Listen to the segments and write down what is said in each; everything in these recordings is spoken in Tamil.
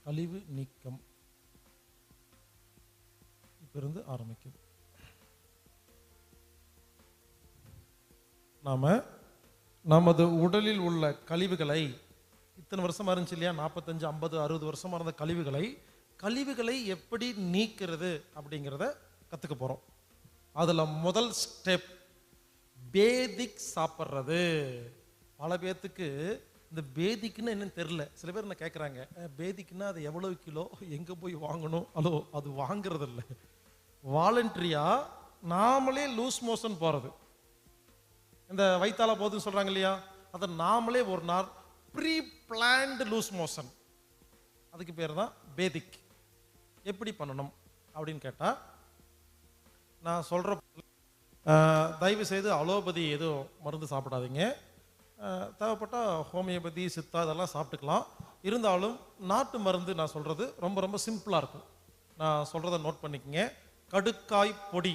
கழிவு நீக்கம் இப்ப இருந்து ஆரம்பிக்குது. நமது உடலில் உள்ள கழிவுகளை, இத்தனை வருஷமா இருந்துச்சு இல்லையா, 45 50 60 வருஷமா இருந்த கழிவுகளை எப்படி நீக்கிறது அப்படிங்கிறத கற்றுக்க போகிறோம். அதில் முதல் ஸ்டெப் பேதிக் சாப்பிட்றது. பல பேர்த்துக்கு இந்த பேதிக்குன்னு என்னன்னு தெரில. சில பேர் என்ன கேட்குறாங்க, பேதிக்குன்னா அது எவ்வளோ கிலோ, எங்கே போய் வாங்கணும்? அது வாங்குறது இல்லை, வாலண்டரியாக நாமளே லூஸ் மோஷன் போகிறது. இந்த வயிற்றால போகுதுன்னு சொல்கிறாங்க இல்லையா, அதை நாமளே ஒரு நாள் ப்ரீ பிளான்டு லூஸ் மோஷன், அதுக்கு பேர் தான் பேதிக். எப்படி பண்ணணும் அப்படின்னு கேட்டால், நான் சொல்கிற தயவு செய்து அலோபதி எதுவும் மருந்து சாப்பிடாதீங்க. தேவைப்பட்டால் ஹோமியோபதி, சித்தா இதெல்லாம் சாப்பிட்டுக்கலாம். இருந்தாலும் நாட்டு மருந்து நான் சொல்கிறது ரொம்ப ரொம்ப சிம்பிளாக இருக்கும். நான் சொல்கிறத நோட் பண்ணிக்கங்க. கடுக்காய் பொடி,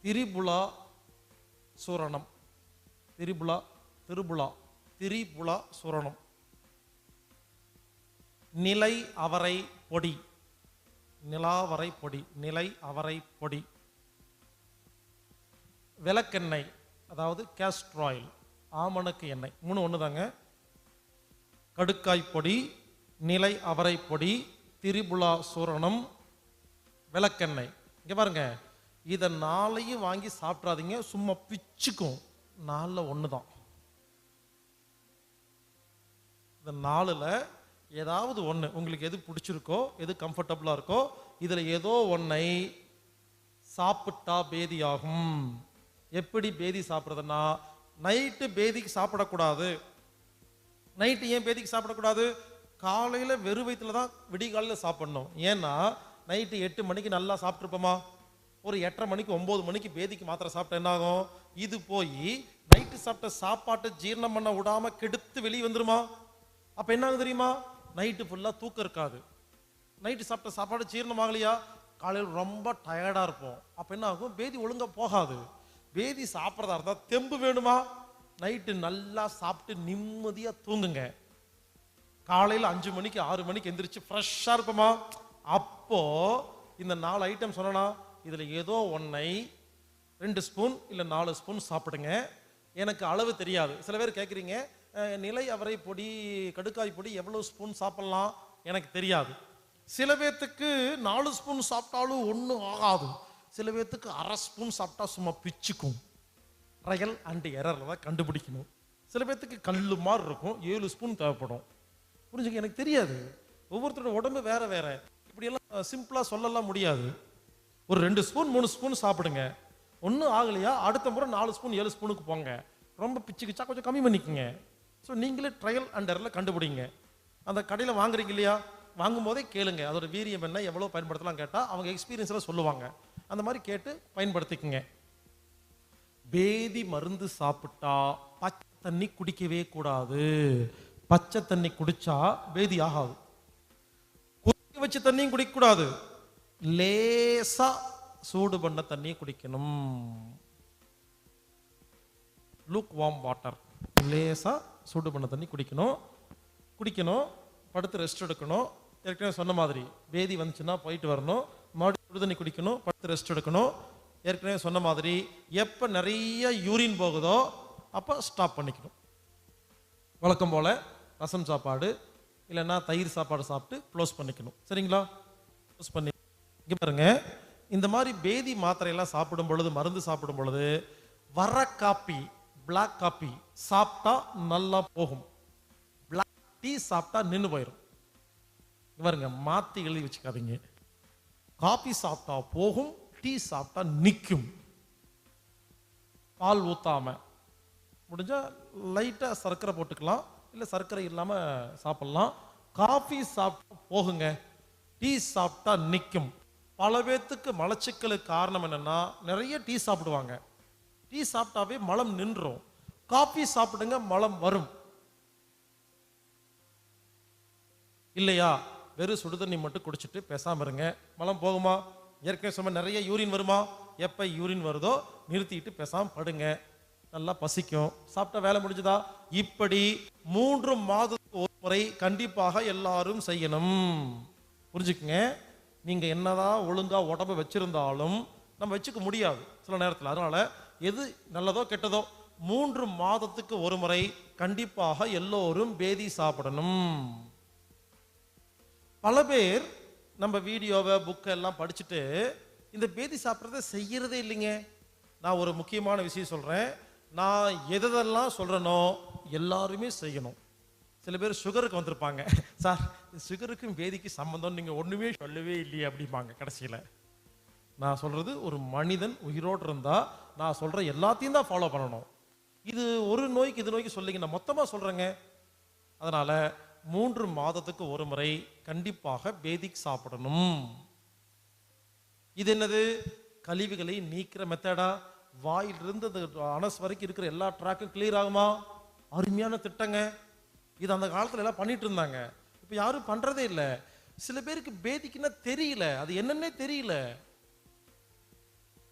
திரிபுலா சூரணம், திரிபுலா சூரணம், நிலை அவரை பொடி, நிலை அவரை பொடி, விளக்கெண்ணெய் அதாவது கேஸ்டர் ஆயில், ஆமணக்கு எண்ணெய், 3 ஒன்று தாங்க. கடுக்காய் பொடி, நிலை அவரை பொடி, திரிபுலா சூரணம், விளக்கெண்ணெய். இங்கே பாருங்க, இதை 4ஐயும் வாங்கி சாப்பிட்றாதீங்க, சும்மா பிச்சுக்கும். 4ல் 1 தான். இந்த 4ல் ஏதாவது ஒன்று உங்களுக்கு எது பிடிச்சிருக்கோ, எது கம்ஃபர்டபுளாக இருக்கோ, இதில் ஏதோ ஒன்றை சாப்பிட்டா பேதி ஆகும். எப்படி பேதி சாப்பிட்றதுன்னா, நைட்டு பேதிக்கு சாப்பிடக்கூடாது. நைட்டு ஏன் பேதிக்கு சாப்பிடக்கூடாது? காலையில் வெறும் வயிற்றுல தான் விடிகாலையில் சாப்பிடணும். ஏன்னா நைட்டு 8 மணிக்கு நல்லா சாப்பிட்ருப்போமா, ஒரு 8:30 மணிக்கு 9 மணிக்கு பேதிக்கு மாத்திரை சாப்பிட்டா என்ன ஆகும்? இது போய் நைட்டு சாப்பிட்ட சாப்பாட்டை ஜீரணம் பண்ண விடாம கெடுத்து வெளியே வந்துருமா? அப்போ என்ன ஆகும் தெரியுமா? நைட்டு ஃபுல்லாக தூக்கம் இருக்காது. நைட்டு சாப்பிட்ட சாப்பாடு ஜீரணம் ஆகலையா, காலையில் ரொம்ப டயர்டாக இருப்போம். அப்போ என்ன ஆகும்? பேதி ஒழுங்காக போகாது. பேதி சாப்பிட்றதா இருந்தால் தெம்பு வேணுமா? நைட்டு நல்லா சாப்பிட்டு நிம்மதியாக தூங்குங்க. காலையில் 5 மணிக்கு 6 மணிக்கு எந்திரிச்சு ஃப்ரெஷ்ஷாக இருப்போமா? அப்போ இந்த 4 ஐட்டம் சொன்னா, இதில் ஏதோ ஒன்றை 2 ஸ்பூன் இல்லை 4 ஸ்பூன் சாப்பிடுங்க. எனக்கு அளவு தெரியாது. சில பேர் கேட்குறீங்க, நிலை அவரை பொடி, கடுக்காய் பொடி எவ்வளோ ஸ்பூன் சாப்பிட்லாம்? எனக்கு தெரியாது. சில பேர்த்துக்கு 4 ஸ்பூன் சாப்பிட்டாலும் ஒன்றும் ஆகாது. சில பேர்த்துக்கு 1/2 ஸ்பூன் சாப்பிட்டா சும்மா பிச்சுக்கும். ட்ரையல் அண்ட் எரரில் தான் கண்டுபிடிக்கணும். சில பேர்த்துக்கு கல்லு மாதிரி இருக்கும், 7 ஸ்பூன் தேவைப்படும். புரிஞ்சுக்க, எனக்கு தெரியாது. ஒவ்வொருத்தரோட உடம்பு வேற வேற. இப்படியெல்லாம் சிம்பிளாக சொல்லலாம் முடியாது. ஒரு 2 ஸ்பூன் 3 ஸ்பூன் சாப்பிடுங்க. ஒன்றும் ஆகலையா, அடுத்த முறை 4 ஸ்பூன் 7 ஸ்பூனுக்கு போங்க. ரொம்ப பிச்சுக்கிச்சா கொஞ்சம் கம்மி பண்ணிக்கோங்க. ஸோ நீங்களே ட்ரையல் அண்ட் எரரில் கண்டுபிடிங்க. அந்த கடையில் வாங்குறீங்க இல்லையா, வாங்கும் போதே கேளுங்க, அதோட வீரியம் என்ன, எவ்வளோ பயன்படுத்தலாம் கேட்டால் அவங்க எக்ஸ்பீரியன்ஸில் சொல்லுவாங்க. அந்த மாதிரி கேட்டு பயன்படுத்திக்கங்க. பேதி மருந்து சாப்பிட்டா பச்சை தண்ணி குடிக்கவே கூடாது. பச்சை தண்ணி குடிச்சா பேதி ஆகாது. கொதிக்க வச்ச தண்ணியும் குடிக்கக்கூடாது. லேசா சூடு பண்ண தண்ணியை குடிக்கணும். லூக் வார்ம் வாட்டர், லேசா சூடு பண்ண தண்ணி குடிக்கணும். படுத்து ரெஸ்ட் எடுக்கணும். ஏற்கனவே சொன்ன மாதிரி பேதி வந்துச்சுன்னா போயிட்டு வரணும், மறுபடியும் சுடுதண்ணி குடிக்கணும், படுத்து ரெஸ்ட் எடுக்கணும். ஏற்கனவே சொன்ன மாதிரி எப்போ நிறைய யூரின் போகுதோ அப்போ ஸ்டாப் பண்ணிக்கணும். வழக்கம் போல் ரசம் சாப்பாடு இல்லைன்னா தயிர் சாப்பாடு சாப்பிட்டு க்ளோஸ் பண்ணிக்கணும். சரிங்களா? க்ளோஸ் பண்ணி இங்கே பாருங்க, இந்த மாதிரி பேதி மாத்திரையெல்லாம் சாப்பிடும் பொழுது, மருந்து சாப்பிடும் பொழுது வர காப்பி, பிளாக் காப்பி சாப்பிட்டா நல்லா போகும். பிளாக் டீ சாப்பிட்டா நின்று போயிடும். பாருங்க, மாற்றி எழுதி வச்சுக்காதீங்க. காபி சாப்பிட்டா போகும், டீ சாப்பிட்டா நிற்கும். பால் ஊத்தாம முடிஞ்சா லைட்டா சர்க்கரை போட்டுக்கலாம், இல்லை சர்க்கரை இல்லாம சாப்பிடலாம். காஃபி சாப்பிட்டா போகுங்க, டீ சாப்பிட்டா நிற்கும். பல பேத்துக்கு மலச்சிக்கலுக்கு காரணம் என்னன்னா, நிறைய டீ சாப்பிடுவாங்க, டீ சாப்பிட்டாவே மலம் நின்றும். காஃபி சாப்பிடுங்க, மலம் வரும். இல்லையா, வெறும் சுடுதண்ணி மட்டும் குடிச்சிட்டு பேசாம இருங்க, மலம் போகுமா? ஏற்கனவே சொன்ன நிறைய யூரின் வருமா? எப்ப யூரின் வருதோ நிறுத்திட்டு பேசாம படுங்க, நல்லா பசிக்கும், சாப்பிட்டா வேலை முடிஞ்சுதா? இப்படி 3 மாதத்துக்கு ஒரு முறை கண்டிப்பாக எல்லாரும் செய்யணும். புரிஞ்சுக்குங்க. நீங்க என்னதான் ஒழுங்கா உடம்பு வச்சிருந்தாலும் நம்ம வச்சுக்க முடியாது சில நேரத்தில். அதனால எது நல்லதோ கெட்டதோ 3 மாதத்துக்கு ஒரு முறை கண்டிப்பாக எல்லோரும் பேதி சாப்பிடணும். பல பேர் நம்ம வீடியோவை புக்கை எல்லாம் படிச்சுட்டு இந்த பேதி சாப்பிட்றத செய்யறதே இல்லைங்க. நான் ஒரு முக்கியமான விஷயம் சொல்றேன், நான் எதெல்லாம் சொல்றேனோ எல்லாருமே செய்யணும். சில பேர் சுகருக்கு வந்திருப்பாங்க, சார் சுகருக்கும் பேதிக்கு சம்பந்தம் நீங்க ஒண்ணுமே சொல்லவே இல்லையே அப்படிம்பாங்க. கடைசியில நான் சொல்றது, ஒரு மனிதன் உயிரோடு இருந்தா நான் சொல்ற எல்லாத்தையும் தான் ஃபாலோ பண்ணணும். இது ஒரு நோய்க்கு இது நோய்க்கு சொல்லிங்க, நான் மொத்தமா சொல்றேங்க. அதனால 3 மாதத்துக்கு ஒரு முறை கண்டிப்பாக பேதிக் சாப்பிடணும். இது என்னது? கழிவுகளை நீக்கிற மெத்தடா? வாயிலிருந்து அனஸ் வரைக்கும் இருக்கிற எல்லா ட்ராக்கும் கிளியர் ஆகுமா? அருமையான திட்டங்க. இது அந்த காலத்துல எல்லாம் பண்ணிட்டு இருந்தாங்க, இப்ப யாரும் பண்றதே இல்லை. சில பேருக்கு பேதிக்குன்னா தெரியல, அது என்னன்னே தெரியல.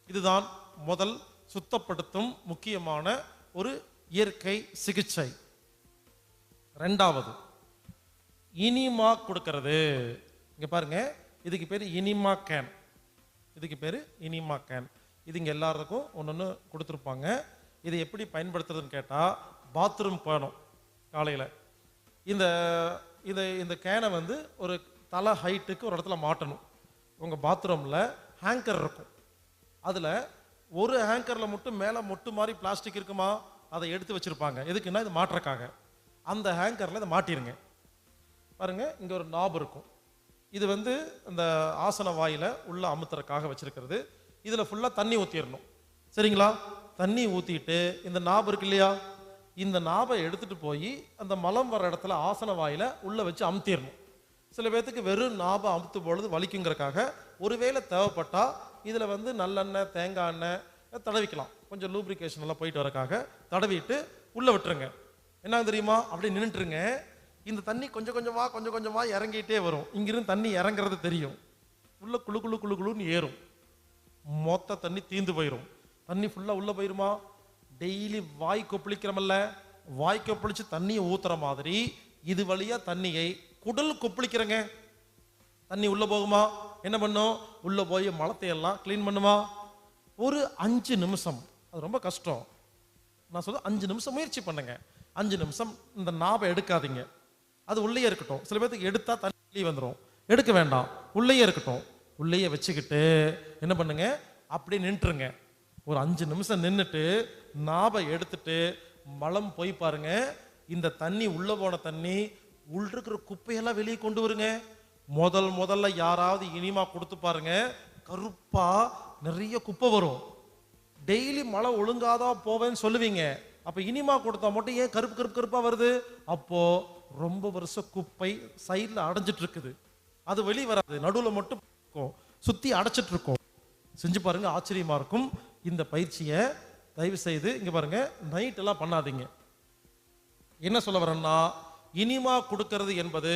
இதுதான் முதல் சுத்தப்படுத்தும் முக்கியமான ஒரு இயற்கை சிகிச்சை. ரெண்டாவது இனிமா கொடுக்கிறது. இங்க பாருங்க, இதுக்கு பேரு இனிமா கேன். இதுக்கு பேரு இனிமா கேன். இது இங்க எல்லாருக்கும் ஒன்னொன்னு கொடுத்துருப்பாங்க. இதை எப்படி பயன்படுத்துறதுன்னு கேட்டா, பாத்ரூம் போகணும் காலையில, இந்த இந்த கேனை வந்து ஒரு தலை ஹைட்டுக்கு ஒரு இடத்துல மாட்டணும். உங்க பாத்ரூம்ல ஹேங்கர் இருக்கும், அதுல ஒரு ஹேங்கர்ல மட்டும் மேல மொட்டு மாதிரி பிளாஸ்டிக் இருக்குமா, அதை எடுத்து வச்சிருப்பாங்க. எதுக்குன்னா இது மாட்டுறக்காக. அந்த ஹேங்கர்ல இதை மாட்டிருங்க. பாருங்க, இங்க ஒரு நாப் இருக்கும், இது வந்து இந்த ஆசன வாயில உள்ள அமுத்துறதுக்காக வச்சிருக்கிறது. இதுல ஃபுல்லா தண்ணி ஊத்திடணும். சரிங்களா? தண்ணி ஊத்திட்டு இந்த நாப் இருக்கு இல்லையா, இந்த நாபை எடுத்துட்டு போய் அந்த மலம் வர இடத்துல ஆசன வாயில உள்ள வச்சு அமுத்திடணும். சில பேர்த்துக்கு வெறும் நாபை அமுத்து பொழுது வலிக்குங்கிறக்காக ஒருவேளை தேவைப்பட்டா இதுல வந்து நல்லெண்ணெய் தேங்காய் எண்ணெய் தடவிக்கலாம். கொஞ்சம் லூப்ரிகேஷன் எல்லாம் போயிட்டு வரக்காக தடவிட்டு உள்ள விட்டுருங்க. என்ன தெரியுமா, அப்படியே நின்றுட்டுருங்க. இந்த தண்ணி கொஞ்சம் கொஞ்சமா இறங்கிட்டே வரும். இங்கிருந்து தண்ணி இறங்குறது தெரியும், உள்ள குழு குழு குழு குழுன்னு ஏறும். மொத்த தண்ணி தீந்து போயிடும். தண்ணி ஃபுல்லா உள்ள போயிருமா? டெய்லி வாய் கொப்பளிக்கிறமல்ல, வாய் கொப்பளிச்சு தண்ணியை ஊத்துற மாதிரி இது வழியா தண்ணியை குடல் கொப்பளிக்கிறங்க. தண்ணி உள்ள போகுமா? என்ன பண்ணும்? உள்ள போய் மலத்தை எல்லாம் கிளீன் பண்ணுமா? ஒரு 5 நிமிஷம், அது ரொம்ப கஷ்டம். நான் சொல்ல 5 நிமிஷம் முயற்சி பண்ணுங்க. 5 நிமிஷம் இந்த நாபை எடுக்காதீங்க, அது உள்ளே இருக்கட்டும். சில பேருக்கு எடுத்தா தண்ணி வெளியே வந்துடும், எடுக்க வேண்டாம், உள்ளேயே இருக்கட்டும். உள்ளேயே வச்சுக்கிட்டு என்ன பண்ணுங்க, அப்படியே நின்றுங்க. ஒரு 5 நிமிஷம் நின்றுட்டு நாபை எடுத்துட்டு மலம் போய் பாருங்க. இந்த தண்ணி உள்ள போன தண்ணி உள்ள இருக்கிற குப்பையெல்லாம் வெளியே கொண்டு வருங்க. முதல்ல யாராவது இனிமா கொடுத்து பாருங்க, கருப்பா நிறைய குப்பை வரும். டெய்லி மழை ஒழுங்காதான் போவேன்னு சொல்லுவீங்க, அப்ப இனிமா கொடுத்தா மட்டும் ஏன் கருப்பா வருது? அப்போ ரொம்ப வருஷம் குப்பை சைட்ல அடைஞ்சிட்டு இருக்குது, அது வெளியே வராது, நடுவில் மட்டும் சுத்தி அடைச்சிட்டு இருக்கும். செஞ்சு பாருங்க, ஆச்சரியமா இருக்கும். இந்த பயிற்சியை தயவு செய்து இங்க பாருங்க, நைட் எல்லாம் பண்ணாதீங்க. என்ன சொல்ல வரேன்னா, இனிமா கொடுக்கிறது என்பது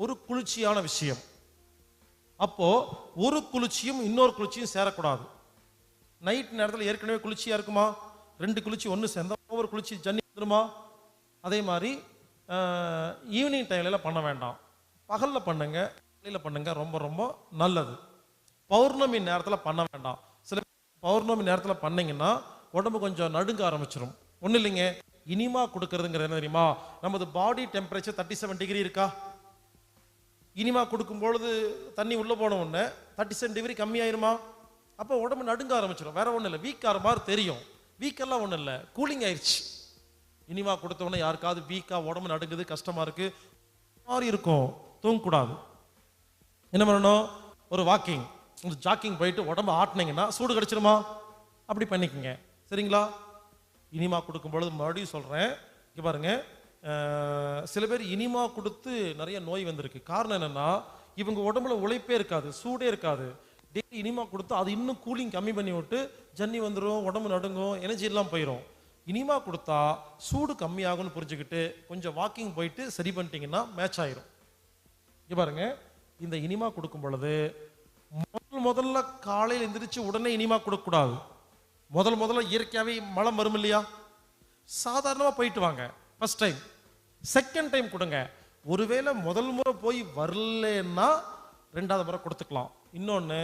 ஒரு குளிர்ச்சியான விஷயம். அப்போ ஒரு குளிர்ச்சியும் இன்னொரு குளிர்ச்சியும் சேரக்கூடாது. நைட் நேரத்தில் ஏற்கனவே குளிர்ச்சியா இருக்குமா, 2 குளிர்ச்சி ஒன்று சேர்ந்தா ஒரு குளிர்ச்சி ஜன்னி வந்துருமா? அதே மாதிரி ஈவினிங் டைம்ல பண்ண வேண்டாம். பகல்ல பண்ணுங்க, காலையில பண்ணுங்க, ரொம்ப ரொம்ப நல்லது. பௌர்ணமி நேரத்தில் பண்ண வேண்டாம். சில பௌர்ணமி நேரத்தில் பண்ணீங்கன்னா உடம்பு கொஞ்சம் நடுங்க ஆரம்பிச்சிடும். ஒன்றும் இல்லைங்க, இனிமா கொடுக்கறதுங்கிறது என்ன தெரியுமா? நமது பாடி டெம்பரேச்சர் 37 டிகிரி இருக்கா? இனிமா கொடுக்கும் பொழுது தண்ணி உள்ள போன உடனே 37 டிகிரி கம்மியாயிருமா? அப்போ உடம்பு நடுங்க ஆரம்பிச்சிடும். வேற ஒன்றும் இல்லை, வீக் ஆகிற மாதிரி தெரியும். வீக்கெல்லாம் ஒன்றும் இல்லை, கூலிங் ஆயிடுச்சு. இனிமா கொடுத்த உடனே யாருக்காவது வீக்கா உடம்பு நடுங்குது, கஷ்டமா இருக்கு மாதிரி இருக்கும், தூங்கக்கூடாது. என்ன பண்ணணும்? ஒரு வாக்கிங், ஜாக்கிங் போயிட்டு உடம்பு ஆட்டினீங்கன்னா சூடு கிடைச்சிருமா? அப்படி பண்ணிக்கங்க, சரிங்களா? இனிமா கொடுக்கும் பொழுது மறுபடியும் சொல்றேன், இங்க பாருங்க, சில பேர் இனிமா கொடுத்து நிறைய நோய் வந்திருக்கு. காரணம் என்னன்னா, இவங்க உடம்புல உழைப்பே இருக்காது, சூடே இருக்காது. டெய்லி இனிமா கொடுத்து அது இன்னும் கூலிங் கம்மி பண்ணி விட்டு ஜன்னி வந்துடும், உடம்பு நடுங்கும், எனர்ஜி எல்லாம் போயிடும். இனிமா கொடுத்தா சூடு கம்மியாகும்னு புரிஞ்சுக்கிட்டு கொஞ்சம் வாக்கிங் போயிட்டு சரி பண்ணிட்டீங்கன்னா மேட்ச் ஆயிரும். இங்க பாருங்க, இந்த இனிமா கொடுக்கும் பொழுது முதல்ல காலையில் எந்திரிச்சு உடனே இனிமா கொடுக்கக்கூடாது. முதல்ல இயற்கையாவே மலம் வரும் இல்லையா? சாதாரணமா போயிட்டு வாங்க ஃபர்ஸ்ட் டைம். செகண்ட் டைம் கொடுங்க. ஒருவேளை முதல் முறை போய் வரலன்னா ரெண்டாவது முறை கொடுத்துக்கலாம். இன்னொன்று,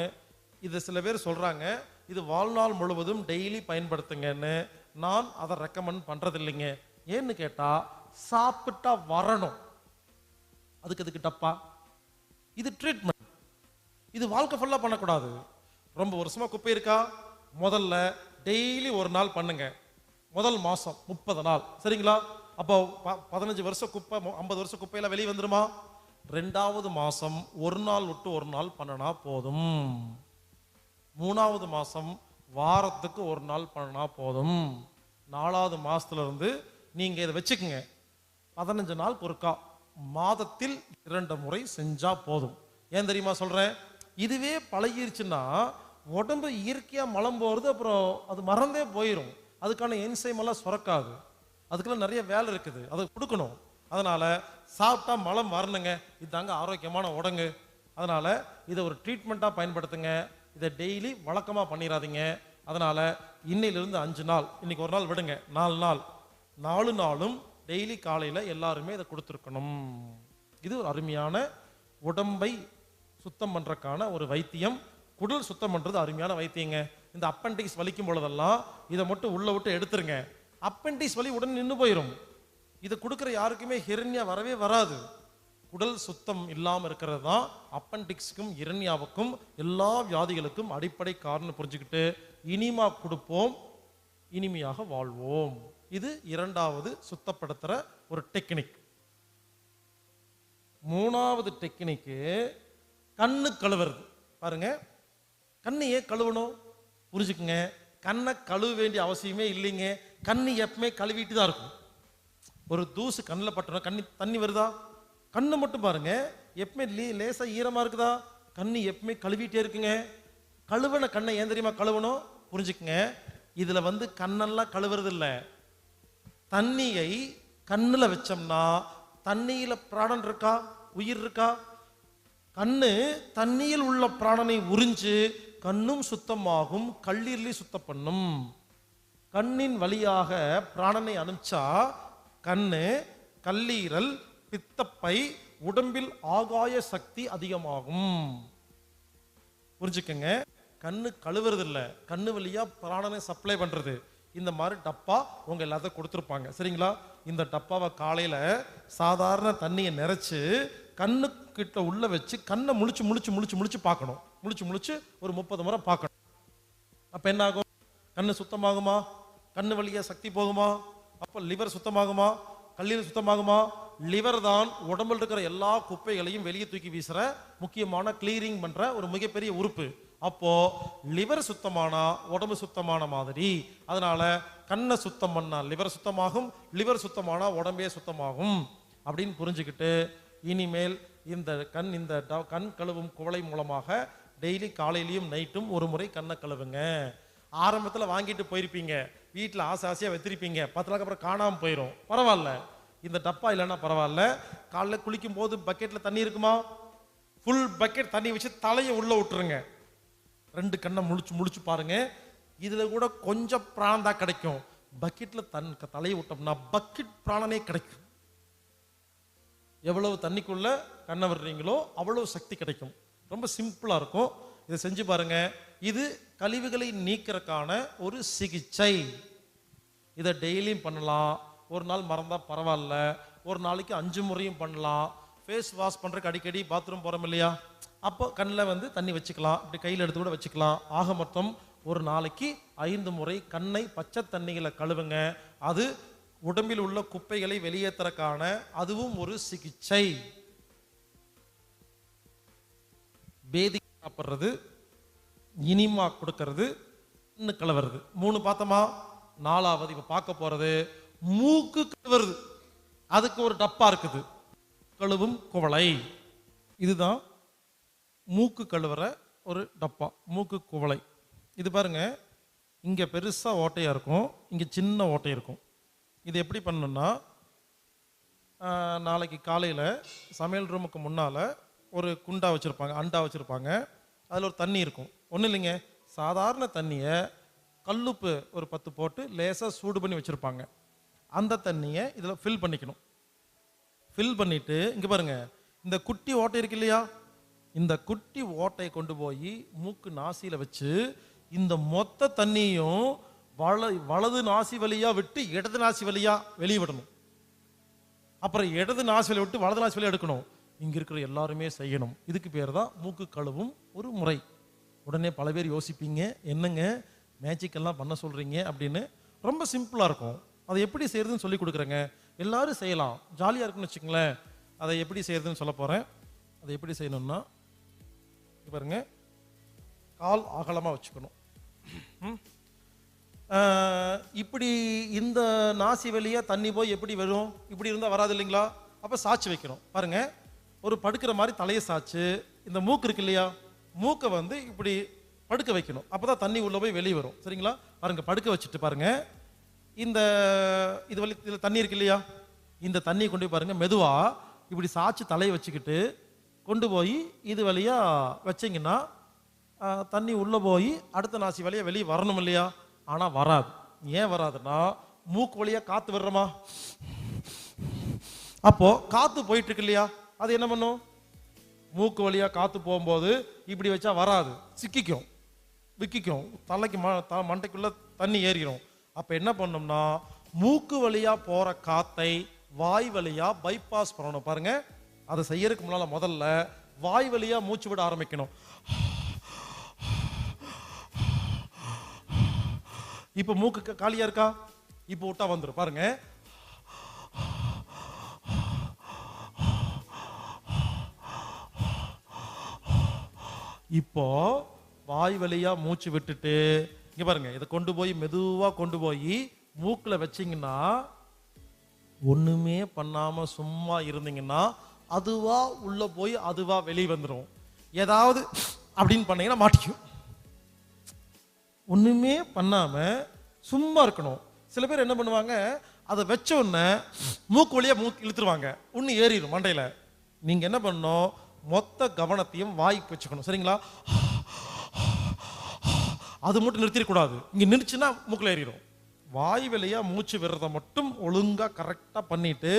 இது சில பேர் சொல்றாங்க, இது வாழ்நாள் முழுவதும் டெய்லி பயன்படுத்துங்கன்னு. நான் அதை ரெக்கமெண்ட் பண்றது இல்லைங்க. ஏன்னு கேட்டா, சாப்பிட்டா வரணும், அதுக்கு டப்பா. இது ட்ரீட்மெண்ட், இது வாழ்க்கை ஃபுல்லா பண்ணக்கூடாது. ரொம்ப வருஷமா குப்பை இருக்கா? முதல்ல டெய்லி ஒரு நாள் பண்ணுங்க. முதல் மாசம் 30 நாள், சரிங்களா? அப்போ 15 வருஷம் குப்பை, 50 வருஷம் குப்பையெல்லாம் வெளியே வந்துருமா? ரெண்டாவது மாசம் ஒரு நாள் விட்டு ஒரு நாள் பண்ணனா போதும். மூணாவது மாசம் வாரத்துக்கு ஒரு நாள் பண்ணனா போதும். நாலாவது மாசத்துல இருந்து நீங்க இதை வச்சுக்கோங்க, 15 நாள் பொறுக்கா மாதத்தில் 2 முறை செஞ்சா போதும். ஏன் தெரியுமா சொல்றேன்? இதுவே பழகிருச்சுன்னா உடம்பு இயற்கையா மலம் போறது, அப்புறம் அது மறந்தே போயிடும். அதுக்கான என்சைம் எல்லாம் சுரக்காது, அதுக்கெல்லாம் நிறைய வேலை இருக்குது, அதை கொடுக்கணும். அதனால சாப்பிட்டா மலம் வரணுங்க, இதுதாங்க ஆரோக்கியமான உடம்பு. அதனால இதை ஒரு ட்ரீட்மெண்ட்டா பயன்படுத்துங்க. இதை டெய்லி வழக்கமா பண்ணிடாதீங்க. அதனால இன்னையிலிருந்து 5 நாள், இன்னைக்கு ஒரு நாள் விடுங்க, 4 நாள், 4 நாளும் டெய்லி காலையில எல்லாருமே இதை கொடுத்துருக்கணும். இது ஒரு அருமையான உடம்பை சுத்தம் பண்றதுக்கான ஒரு வைத்தியம். குடல் சுத்தம் பண்றது அருமையான வைத்தியங்க. இந்த அப்பெண்டிக்ஸ் வலிக்கும் பொழுதெல்லாம் இதை மட்டும் உள்ள விட்டு எடுத்துருங்க. அப்பெண்டிக்ஸ் வலி உடனே நின்று போயிடும். இதை கொடுக்குற யாருக்குமே ஹிரண்யா வரவே வராது. குடல் சுத்தம் இல்லாமல் இருக்கிறது தான் அப்பெண்டிக்ஸ்க்கும் ஹிரண்யாவுக்கும் எல்லா வியாதிகளுக்கும் அடிப்படை காரணம் புரிஞ்சுக்கிட்டு இனிமா கொடுப்போம், இனிமையாக வாழ்வோம். இது இரண்டாவது சுத்தப்படுத்துற ஒரு டெக்னிக். மூணாவது டெக்னிக்கு கண்ணு கழுவுறது. பாருங்க, கண்ணு ஏன் கழுவணும் புரிஞ்சுக்குங்க. கண்ணை கழுவ வேண்டிய அவசியமே இல்லைங்க. கண்ணு எப்பவுமே கழுவிட்டு தான் இருக்கும். ஒரு தூசு கண்ணில் பட்டணும், தண்ணி வருதா? கண்ணு மட்டும் பாருங்க, எப்பவுமே லேசா ஈரமா இருக்குதா? கண்ணு எப்பவுமே கழுவிட்டே இருக்குங்க. கழுவன கண்ணை ஏன் தெரியுமா கழுவணும் புரிஞ்சுக்குங்க. இதுல கண்ணெல்லாம் கழுவுறது இல்லை. தண்ணியை கண்ணுல வச்சோம்னா தண்ணியில பிராணன் இருக்கா, உயிர் இருக்கா? கண்ணு தண்ணியில் உள்ள பிராணனை உறிஞ்சு கண்ணும் சுத்தமாகும், கல்லீரலையும் சுத்தம் பண்ணும். கண்ணின் வழியாக பிராணனை அனுப்பிச்சா கண்ணு, கல்லீரல், பித்தப்பை, உடம்பில் ஆகாய சக்தி அதிகமாகும். புரிஞ்சுக்கங்க, கண்ணு கழுவுறது இல்ல, கண்ணு வழியா பிராணனை சப்ளை பண்றது. இந்த மாதிரி டப்பா உங்க எல்லாத்தையும் கொடுத்துருப்பாங்க, சரிங்களா? இந்த டப்பாவை காலையில சாதாரண தண்ணியை நிறைச்சு கண்ணு கிட்ட உள்ள வச்சு கண்ணை முழிச்சு முழிச்சு முழிச்சு முழிச்சு பார்க்கணும். முழிச்சு ஒரு 30 முறை பார்க்கணும். அப்ப என்ன ஆகும்? கண்ணு சுத்தமாகுமா? கண்ணு வழியா சக்தி போகுமா? அப்ப லிவர் சுத்தமாகுமா? கல்லீரல் சுத்தமாகுமா? லிவர் தான் உடம்புல இருக்கிற எல்லா குப்பைகளையும் வெளியே தூக்கி வீசுற முக்கியமான கிளீரிங் பண்ற ஒரு மிகப்பெரிய உறுப்பு. அப்போ லிவர் சுத்தமானா உடம்பு சுத்தமான மாதிரி. அதனால கண்ணை சுத்தம் பண்ணா லிவர் சுத்தமாகும், லிவர் சுத்தமானா உடம்பே சுத்தமாகும் அப்படின்னு புரிஞ்சுக்கிட்டு இனிமேல் இந்த கண் கழுவும் குவளை மூலமாக டெய்லி காலையிலையும் நைட்டும் ஒரு முறை கண்ணை கழுவுங்க. ஆரம்பத்தில் வாங்கிட்டு போயிருப்பீங்க, வீட்டில் ஆசையாக வச்சிருப்பீங்க, 10 நாளுக்கு அப்புறம் காணாமல் போயிடும். பரவாயில்ல, இந்த டப்பா இல்லைன்னா பரவாயில்ல. காலைல குளிக்கும் போது பக்கெட்ல தண்ணி இருக்குமா? ஃபுல் பக்கெட் தண்ணி வச்சு தலையை உள்ள விட்டுருங்க. 2 கண்ணை முழிச்சு பாருங்க. இதுல கூட கொஞ்சம் பிராணம் தான் கிடைக்கும். பக்கெட்ல தலையை விட்டோம்னா பக்கெட் பிராணனே கிடைக்கும். எவ்வளவு தண்ணிக்குள்ள கண்ணை விடுறீங்களோ அவ்வளவு சக்தி கிடைக்கும். ரொம்ப சிம்பிளா இருக்கும். இதை செஞ்சு பாருங்க. இது கழிவுகளை நீக்கிறதுக்கான ஒரு சிகிச்சை. இதை டெய்லியும் பண்ணலாம். ஒரு நாள் மறந்தா பரவாயில்ல, ஒரு நாளைக்கு 5 முறையும் பண்ணலாம். ஃபேஸ் வாஷ் பண்றதுக்கு அடிக்கடி பாத்ரூம் போறோம் இல்லையா, அப்போ கண்ணில் தண்ணி வச்சுக்கலாம், இப்படி கையில் எடுத்து கூட வச்சுக்கலாம். ஆக மொத்தம் ஒரு நாளைக்கு 5 முறை கண்ணை பச்சை தண்ணிகளை கழுவுங்க. அது உடம்பில் உள்ள குப்பைகளை வெளியேற்றறக்கான அதுவும் ஒரு சிகிச்சை. பேதி சாப்பிட்றது, இனிமா கொடுக்கறது, கண்ணு கழுவுறது, 3 பார்த்தோமா. 4வது இப்ப பார்க்க போறது மூக்கு கழுவுறது. அதுக்கு ஒரு டப்பா இருக்குது, கழுவும் குவளை. இதுதான் மூக்கு கழுவுற ஒரு டப்பா, மூக்கு குவளை. இது பாருங்க, இங்க பெருசா ஓட்டையா இருக்கும், இங்க சின்ன ஓட்டை இருக்கும். இது எப்படி பண்ணணும்னா, நாளைக்கு காலையில சமையல் ரூமுக்கு முன்னால ஒரு குண்டா வச்சிருப்பாங்க, அண்டா வச்சிருப்பாங்க. அதில் ஒரு தண்ணி இருக்கும். ஒன்றும் இல்லைங்க, சாதாரண தண்ணியை கல்லுப்பு ஒரு 10 போட்டு லேசாக சூடு பண்ணி வச்சுருப்பாங்க. அந்த தண்ணியை இதில் ஃபில் பண்ணிக்கணும். ஃபில் பண்ணிவிட்டு இங்கே பாருங்கள், இந்த குட்டி ஓட்டை இருக்கு இல்லையா, இந்த குட்டி ஓட்டையை கொண்டு போய் மூக்கு நாசியில் வச்சு இந்த மொத்த தண்ணியும் வலது நாசி வழியாக விட்டு இடது நாசி வழியாக வெளியே விடணும். அப்புறம் இடது நாசி வழியை விட்டு வலது நாசி வழியாக எடுக்கணும். இங்கே இருக்கிற எல்லாருமே செய்யணும். இதுக்கு பேர் தான் மூக்கு கழுவும் ஒரு முறை. உடனே பல பேர் யோசிப்பீங்க, என்னங்க மேஜிக்கெல்லாம் பண்ண சொல்கிறீங்க அப்படின்னு. ரொம்ப சிம்பிளாக இருக்கும். அதை எப்படி செய்யறதுன்னு சொல்லி கொடுக்குறேங்க. எல்லாரும் செய்யலாம், ஜாலியாக இருக்குன்னு வச்சுக்கங்களேன். அதை எப்படி செய்யறதுன்னு சொல்ல போகிறேன். அதை எப்படி செய்யணும்னா, பாருங்க, கால் அகலமாக வச்சுக்கணும். இப்படி இந்த நாசி வழியா தண்ணி போய் எப்படி வரும், இப்படி இருந்தால் வராது இல்லைங்களா. அப்போ சாட்சி வைக்கணும். பாருங்க, ஒரு படுக்கிற மாதிரி தலையை சாச்சு, இந்த மூக்கு இருக்கு இல்லையா, மூக்கை இப்படி படுக்க வைக்கணும். அப்போதான் தண்ணி உள்ள போய் வெளியே வரும். சரிங்களா, பாருங்க, படுக்க வச்சுட்டு பாருங்க, இந்த இது வழி இதில் தண்ணி இருக்கு இல்லையா, இந்த தண்ணியை கொண்டு போய் பாருங்க, மெதுவா இப்படி சாச்சு தலையை வச்சுக்கிட்டு கொண்டு போய் இது வழியா வச்சிங்கன்னா தண்ணி உள்ள போய் அடுத்த நாசி வழியா வெளியே வரணும் இல்லையா. ஆனால் வராது. ஏன் வராதுன்னா, மூக்கு வழியா காத்து வர்றோமா, அப்போ காத்து போயிட்டு இருக்கு இல்லையா, அது என்ன பண்ணும், மூக்கு வழியா காத்து போகும்போது இப்படி வச்சா வராது, சிக்கிக்கும், விக்கிக்கும், தலைக்கு மண்டைக்குள்ள தண்ணி ஏறிடும். அப்ப என்ன பண்ணோம்னா, மூக்கு வழியா போற காத்தை வாய் வழியா பைபாஸ் பண்ணணும். பாருங்க, அதை செய்யறதுக்கு முன்னால முதல்ல வாய் வழியா மூச்சு விட ஆரம்பிக்கணும். இப்ப மூக்கு காலியா இருக்கா, இப்ப விட்டா வந்துடும். பாருங்க, இப்போ வாய் வழியா மூச்சு விட்டுட்டு இங்க பாருங்க, இதை கொண்டு போய் மெதுவா கொண்டு போய் மூக்குல வச்சீங்கன்னா, ஒண்ணுமே பண்ணாம சும்மா இருந்தீங்கன்னா அதுவா உள்ள போய் அதுவா வெளியே வந்துடும். ஏதாவது அப்படின்னு பண்ணீங்கன்னா மாட்டிக்கும். ஒண்ணுமே பண்ணாம சும்மா இருக்கணும். சில பேர் என்ன பண்ணுவாங்க, அதை வச்ச உடனே மூக்கு வழியா மூக்கு இழுத்துருவாங்க, ஒண்ணு ஏறிடும் மண்டையில. நீங்க என்ன பண்ணணும், மொத்த கவனத்தையும் வாய்க்கு வச்சுக்கணும். சரிங்களா, அது மட்டும் நிறுத்திடக்கூடாது. இங்க நிறுச்சுன்னா மூக்குல ஏறிடும். வாய் வழியா மூச்சு விடுறத மட்டும் ஒழுங்கா கரெக்டா பண்ணிட்டு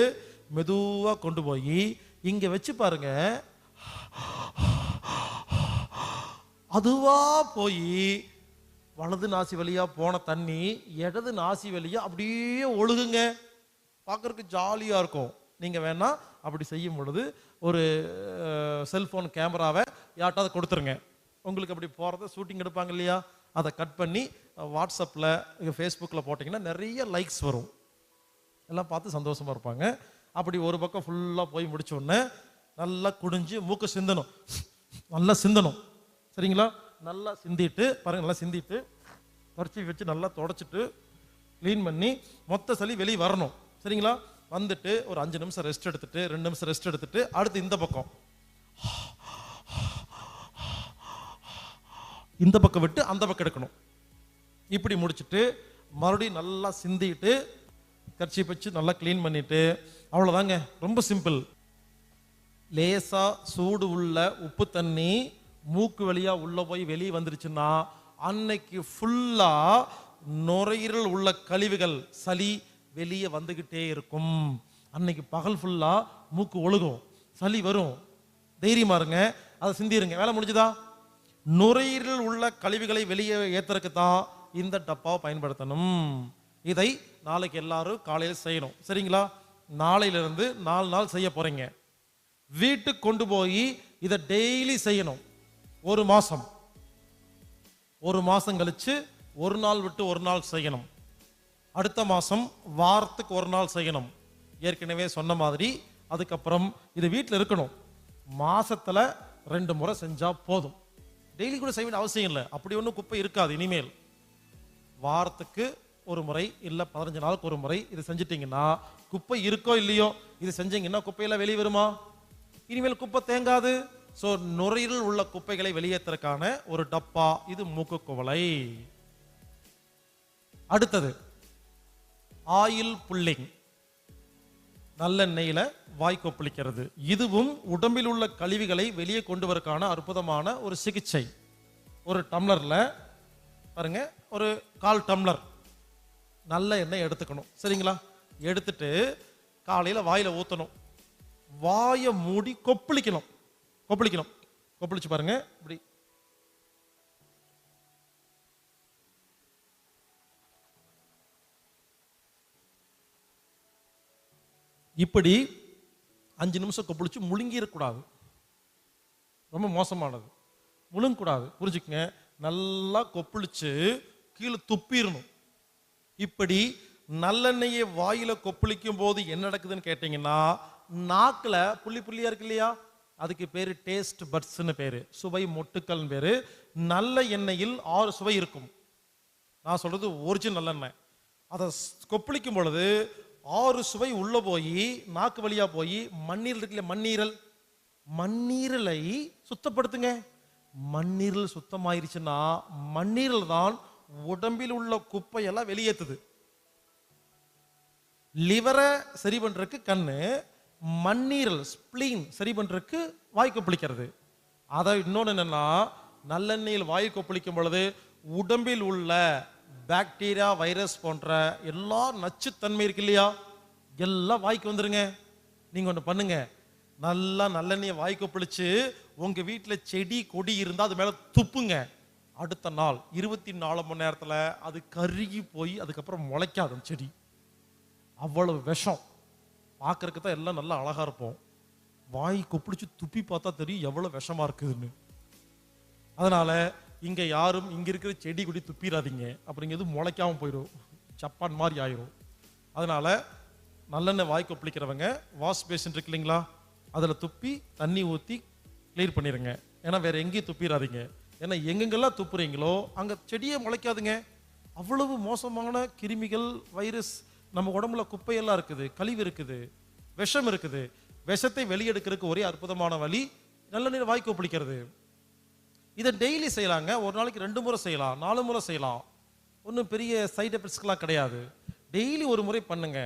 மெதுவா கொண்டு போய் இங்க வச்சு பாருங்க, அதுவா போய் வலது நாசி வழியா போன தண்ணி இடது நாசி வழியா அப்படியே ஒழுகுங்க. பார்க்கறதுக்கு ஜாலியா இருக்கும். நீங்க வேணா அப்படி செய்யும் பொழுது ஒரு செல்போன் கேமராவை யார்ட்டாவது கொடுத்துருங்க. உங்களுக்கு அப்படி போறத ஷூட்டிங் எடுப்பாங்க இல்லையா, அதை கட் பண்ணி வாட்ஸ்அப்பில் ஃபேஸ்புக்கில் போட்டிங்கன்னா நிறைய லைக்ஸ் வரும். எல்லாம் பார்த்து சந்தோஷமா இருப்பாங்க. அப்படி ஒரு பக்கம் ஃபுல்லாக போய் முடிச்ச உடனே நல்லா குடிஞ்சு மூக்கு சிந்தணும், நல்லா சிந்தணும். சரிங்களா, நல்லா சிந்திட்டு பாருங்க, நல்லா சிந்திட்டு பறிச்சு வச்சு நல்லா தொடச்சிட்டு க்ளீன் பண்ணி மொத்த சளி வெளியே வரணும். சரிங்களா, வந்துட்டு ஒரு 5 நிமிஷம் ரெஸ்ட் எடுத்துட்டு 2 நிமிஷம் ரெஸ்ட் எடுத்துட்டு அடுத்து இந்த பக்கம் விட்டு அந்த பக்கம் எடுக்கணும். இப்படி முடிச்சுட்டு மறுபடியும் நல்லா சிந்திட்டு கர்ச்சீப் வச்சு நல்லா க்ளீன் பண்ணிட்டு, அவ்வளோதாங்க, ரொம்ப சிம்பிள். லேசா சூடு உள்ள உப்பு தண்ணி மூக்கு வழியா உள்ள போய் வெளியே வந்துருச்சுன்னா அன்னைக்கு ஃபுல்லா நுரையீரல் உள்ள கழிவுகள் சளி வெளியே வந்துகிட்டே இருக்கும். அன்னைக்கு பகல் ஃபுல்லா மூக்கு ஒழுகும், சளி வரும். தைரியமா இருங்க, அதை சிந்திருங்க. வேலை முடிஞ்சுதா? நுரையீரலில் உள்ள கழிவுகளை வெளியே ஏத்துறதுக்கு தான் இந்த டப்பாவை பயன்படுத்தணும். இதை நாளைக்கு எல்லாரும் காலையில் செய்யணும். சரிங்களா? நாளையிலிருந்து 4 நாள் செய்ய போறீங்க. வீட்டுக்கு கொண்டு போய் இதை டெய்லி செய்யணும். ஒரு மாசம் கழிச்சு ஒரு நாள் விட்டு ஒரு நாள் செய்யணும். அடுத்த மாசம் வாரத்துக்கு ஒரு நாள் செய்யணும். ஏற்கனவே சொன்ன மாதிரி அதுக்கப்புறம் இது வீட்டில் இருக்கணும். மாசத்துல 2 முறை செஞ்சா போதும். டெய்லி கூட செய்ய வேண்டிய அவசியம் இல்லை. அப்படி ஒன்றும் குப்பை இருக்காது. இனிமேல் வாரத்துக்கு ஒரு முறை இல்லை 15 நாளுக்கு ஒரு முறை இது செஞ்சிட்டீங்கன்னா, குப்பை இருக்கோ இல்லையோ, இது செஞ்சீங்கன்னா குப்பையெல்லாம் வெளியே வருமா? இனிமேல் குப்பை தேங்காது. ஸோ நுரையீரலில் உள்ள குப்பைகளை வெளியேற்றுறதுக்கான ஒரு டப்பா இது மூக்கு குவளை. அடுத்தது ஆயில் புல்லிங், நல்லெண்ணெயில வாய் கொப்பளிக்கிறது. இதுவும் உடம்பில் உள்ள கழிவுகளை வெளியே கொண்டு வரக்கான அற்புதமான ஒரு சிகிச்சை. ஒரு டம்ளர்ல பாருங்க, ஒரு 1/4 டம்ளர் நல்ல எண்ணெய் எடுத்துக்கணும். சரிங்களா? எடுத்துட்டு காலையில வாயில ஊத்தணும். வாயை மூடி கொப்பளிக்கணும். கொப்பளிச்சு பாருங்க. இப்படி இப்படி 5 நிமிஷம் கொப்பளிச்சு முழுங்கிடக்கூடாது. ரொம்ப மோசமானது. முழுங்கக்கூடாது, புரிஞ்சுக்கங்க. நல்லா கொப்பளிச்சு கீழே துப்பிடணும். இப்படி நல்லெண்ணெயை வாயில கொப்பளிக்கும் போது என்ன நடக்குதுன்னு கேட்டீங்கன்னா, நாக்குல புள்ளி புள்ளியா இருக்கு இல்லையா, அதுக்கு பேரு டேஸ்ட் பட்ஸ்ன்னு பேரு, சுவை மொட்டுக்கள் பேரு. நல்ல எண்ணெயில் 6 சுவை இருக்கும். நான் சொல்றது ஒரிஜினல் நல்லெண்ணெய். அதை கொப்பளிக்கும் பொழுது 6 சுவை உள்ள போய் நாக்கு வழியா போய் மண்ணீரல் இருக்குல்ல, மண்ணீரலை சுத்தப்படுத்துங்க. மண்ணீரல் சுத்தமாயிருச்சுன்னா மண்ணீரல் தான் உடம்பில் உள்ள குப்பையெல்லாம் வெளியேற்றுது. லிவரை சரி பண்றதுக்கு கண்ணு, மண்ணீரல் ஸ்பிளீன் சரி பண்றதுக்கு வாய் கொப்பளிக்கிறது. அதை இன்னொன்று என்னன்னா, நல்லெண்ணெயில் வாய் கொப்பளிக்கும் பொழுது உடம்பில் உள்ள பாக்டீரியா, வைரஸ் போன்ற எல்லா நச்சுத்தன்மை இருக்கு இல்லையா, எல்லாம் வாய்க்கு வந்துருங்க. நீங்க ஒன்று பண்ணுங்க, நல்லா நல்லெண்ணெயை வாய் கொப்பளிச்சு உங்க வீட்டில் செடி கொடி இருந்தால் அது மேல துப்புங்க. அடுத்த நாள் 24 மணி நேரத்தில் அது கருகி போய் அதுக்கப்புறம் முளைக்காது செடி. அவ்வளவு விஷம். பார்க்கறதுக்கு தான் எல்லாம் நல்லா அழகா இருப்போம். வாய் கொப்பளிச்சு துப்பி பார்த்தா தெரியும் எவ்வளவு விஷமா இருக்குதுன்னு. அதனால இங்க யாரும் இங்க இருக்கிற செடி கொடி துப்பிடாதீங்க. அப்படிங்கிறது முளைக்காம போயிடும், சப்பான் மாதிரி ஆயிரும். அதனால நல்லெண்ணெய் வாய் கொப்பளிக்கிறவங்க வாஷ் பேசின் இருக்கு இல்லைங்களா, அதுல துப்பி தண்ணி ஊற்றி கிளியர் பண்ணிடுங்க. ஏன்னா வேற எங்கேயும் துப்பிடாதீங்க. ஏன்னா எங்கெங்கெல்லாம் துப்புறீங்களோ அங்க செடியே முளைக்காதுங்க. அவ்வளவு மோசமான கிருமிகள், வைரஸ் நம்ம உடம்புல குப்பையெல்லாம் இருக்குது, கழிவு இருக்குது, விஷம் இருக்குது. விஷத்தை வெளியெடுக்கிறதுக்கு ஒரே அற்புதமான வழி நல்லெண்ணெய் வாய் கொப்பளிக்கிறது. இதை டெய்லி செய்யலாங்க. ஒரு நாளைக்கு 2 முறை செய்யலாம், 4 முறை செய்யலாம். ஒன்றும் பெரிய சைடு எஃபெக்ட்ஸ்லாம் கிடையாது. டெய்லி ஒரு முறை பண்ணுங்க.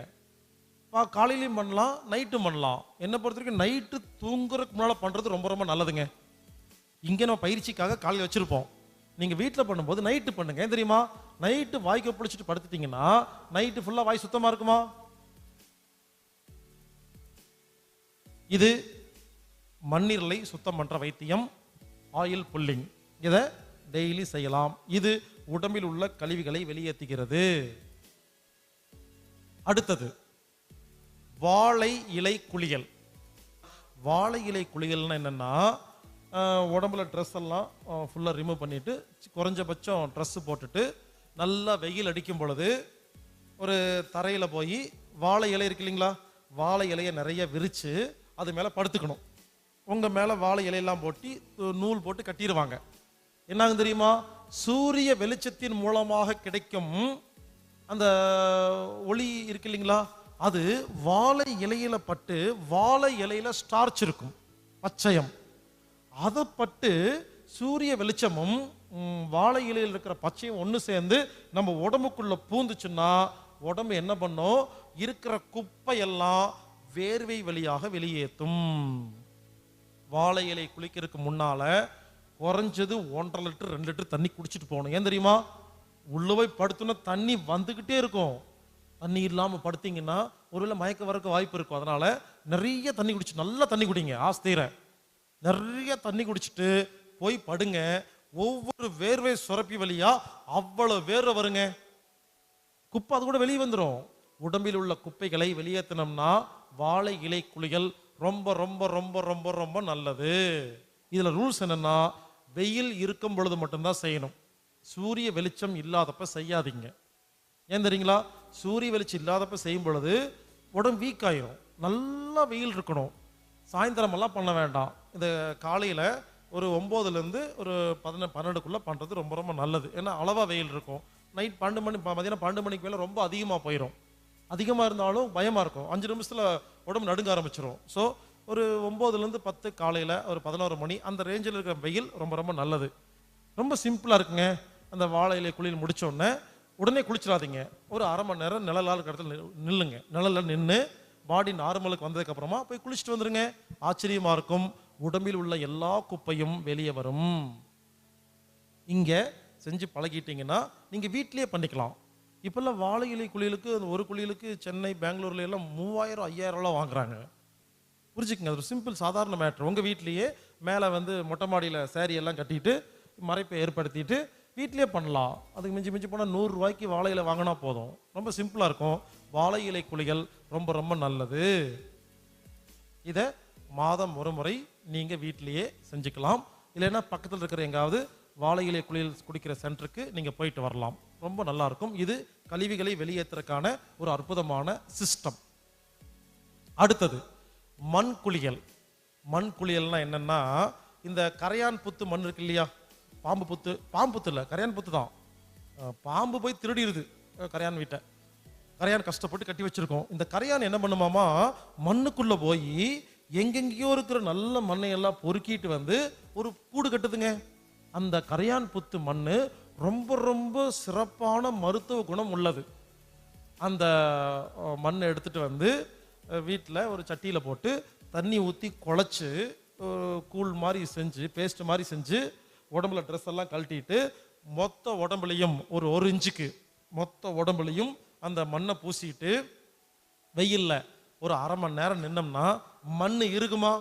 காலையிலையும் பண்ணலாம், நைட்டும் பண்ணலாம். என்னை பொறுத்த வரைக்கும் நைட்டு தூங்குறதுக்கு முன்னால் பண்ணுறது ரொம்ப ரொம்ப நல்லதுங்க. இங்கே நம்ம பயிற்சிக்காக காலையில் வச்சுருப்போம். நீங்கள் வீட்டில் பண்ணும்போது நைட்டு பண்ணுங்க. ஏன் தெரியுமா? நைட்டு வாய் கொப்பளிச்சுட்டு படுத்துட்டீங்கன்னா நைட்டு ஃபுல்லாக வாய் சுத்தமாக இருக்குமா? இது மண்ணீரலை சுத்தம் பண்ணுற வைத்தியம், ஆயில் புல்லிங். இதை டெய்லி செய்யலாம். இது உடம்பில் உள்ள கழிவுகளை வெளியேற்றுகிறது. அடுத்தது வாழை இலை குளியல். வாழை இலை குளியல்னா என்னன்னா, உடம்புல ட்ரெஸ் எல்லாம் ஃபுல்லாக ரிமூவ் பண்ணிட்டு குறைஞ்சபட்சம் ட்ரெஸ்ஸு போட்டுட்டு நல்லா வெயில் அடிக்கும் பொழுது ஒரு தரையில் போய் வாழை இலை இருக்கு இல்லைங்களா, வாழை இலையை நிறைய விரித்து அது மேலே படுத்துக்கணும். உங்கள் மேலே வாழை இலையெல்லாம் போட்டு நூல் போட்டு கட்டிடுவாங்க. என்னாகும் தெரியுமா? சூரிய வெளிச்சத்தின் மூலமாக கிடைக்கும் அந்த ஒளி இருக்கு இல்லைங்களா, அது வாழை இலையில பட்டு, வாழை இலையில ஸ்டார்ச் இருக்கும், பச்சையம். அதை பட்டு சூரிய வெளிச்சமும் வாழை இலையில் இருக்கிற பச்சையும் ஒன்று சேர்ந்து நம்ம உடம்புக்குள்ள பூந்துச்சுன்னா உடம்பு என்ன பண்ணும்? இருக்கிற குப்பையெல்லாம் வேர்வை வழியாக வெளியேற்றும். வாழை இலை குளிக்கிறதுக்கு முன்னால குறைஞ்சது 1.5 லிட்டர் 2 லிட்டர் தண்ணி குடிச்சிட்டு போகணும். ஏன் தெரியுமா? உள்ள போய் படுத்துனா தண்ணி வந்துகிட்டே இருக்கும். தண்ணி இல்லாமல் படுத்தீங்கன்னா ஒருவேளை மயக்க வரக்கு வாய்ப்பு இருக்கும். அதனால நிறைய தண்ணி குடிச்சு, நல்லா தண்ணி குடிங்க. ஆஸ்தீர நிறைய தண்ணி குடிச்சிட்டு போய் படுங்க. ஒவ்வொரு வேர்வை சுரப்பி வழியா அவ்வளவு வேர்வை வருங்க. குப்பை அது கூட வெளியே வந்துடும். உடம்பில் உள்ள குப்பைகளை வெளியேற்றினோம்னா வாழை இலை குளியல் ரொம்ப ரொம்ப ரொம்ப ரொம்ப ரொம்ப நல்லது. இதுல ரூல்ஸ் என்னன்னா, வெயில் இருக்கும் பொழுது மட்டும்தான் செய்யணும். சூரிய வெளிச்சம் இல்லாதப்ப செய்யாதீங்க. ஏன் தெரியுங்களா? சூரிய வெளிச்சம் இல்லாதப்ப செய்யும் பொழுது உடம்பு வீக் ஆயிரும். நல்லா வெயில் இருக்கணும். சாயந்தரம் எல்லாம் பண்ண வேண்டாம். இந்த காலையில ஒரு 9லேருந்து ஒரு 12க்குள்ள பண்றது ரொம்ப ரொம்ப நல்லது. ஏன்னா அளவா வெயில் இருக்கும். நைட் 12 மணி, மதியானம் 12 மணிக்கு மேல ரொம்ப அதிகமா போயிடும். அதிகமா இருந்தாலும் பயமா இருக்கும். 5 நிமிஷத்துல உடம்பு நடுங்க ஆரம்பிச்சிடும். ஸோ ஒரு 9லேருந்து 10 காலையில ஒரு 11 மணி அந்த ரேஞ்சில் இருக்கிற வெயில் ரொம்ப ரொம்ப நல்லது. ரொம்ப சிம்பிளா இருக்குங்க. அந்த வாழை இலை குளியல் முடிச்ச உடனே குளிச்சிடாதீங்க. ஒரு அரை மணி நேரம் நிழலால் இருக்கிற இடத்துல நில்லுங்க. நிழல்ல நின்று பாடி நார்மலுக்கு வந்ததுக்கு அப்புறமா போய் குளிச்சுட்டு வந்துருங்க. ஆச்சரியமா இருக்கும். உடம்பில் உள்ள எல்லா குப்பையும் வெளியே வரும். இங்க செஞ்சு பழகிட்டீங்கன்னா நீங்க வீட்டிலேயே பண்ணிக்கலாம். இப்பெல்லாம் வாழை இலை குளியலுக்கு ஒரு குளியலுக்கு சென்னை, பெங்களூர்ல எல்லாம் 3000 5000 வாங்குறாங்க. புரிஞ்சுக்குங்க. அது ஒரு சிம்பிள் சாதாரண மேட்ரு. உங்க வீட்லயே மேலே மொட்டை மாடியில் சேரீ எல்லாம் கட்டிட்டு மறைப்பை ஏற்படுத்திட்டு வீட்டிலே பண்ணலாம். அதுக்கு மிஞ்சி மிஞ்சி போனால் 100 ரூபாய்க்கு வாழை இலை வாங்கினா போதும். ரொம்ப சிம்பிளாக இருக்கும். வாழை இலை குளியல் ரொம்ப ரொம்ப நல்லது. இதை மாதம் ஒரு முறை நீங்கள் வீட்டிலேயே செஞ்சுக்கலாம். இல்லைன்னா பக்கத்தில் இருக்கிற எங்காவது வாழை இலை குளியல் குடிக்கிற சென்டருக்கு நீங்கள் போயிட்டு வரலாம். ரொம்ப நல்லா இருக்கும். இது கழிவுகளை வெளியேற்றுறதுக்கான ஒரு அற்புதமான சிஸ்டம். அடுத்தது மண் குளியல். மண் குளியல்னா என்னன்னா, இந்த கரையான் புத்து மண் இருக்கு இல்லையா, பாம்பு புத்து இல்லை, கரையான் புத்து தான். பாம்பு போய் திருடிடுது கரையான் வீட்டை. கரையான் கஷ்டப்பட்டு கட்டி வச்சிருக்கோம். இந்த கரையான் என்ன பண்ணுமாமா, மண்ணுக்குள்ள போய் எங்கெங்கேயோ இருக்கிற நல்ல மண்ணை எல்லாம் பொறுக்கிட்டு ஒரு கூடு கட்டுதுங்க. அந்த கரையான் புத்து மண்ணு ரொம்ப ரொம்ப சிறப்பான மருத்துவ குணம் உள்ளது. அந்த மண்ணை எடுத்துட்டு வீட்டில் ஒரு சட்டியில் போட்டு தண்ணி ஊற்றி குழச்சி கூழ் மாதிரி செஞ்சு, பேஸ்ட் மாதிரி செஞ்சு, உடம்புல ட்ரெஸ் எல்லாம் கழட்டிட்டு மொத்த உடம்புலையும் ஒரு இன்ச்சுக்கு மொத்த உடம்புலையும் அந்த மண்ணை பூசிட்டு வெயில்ல ஒரு அரை மணி நேரம் நின்னோம்னா மண் இறுகுமா?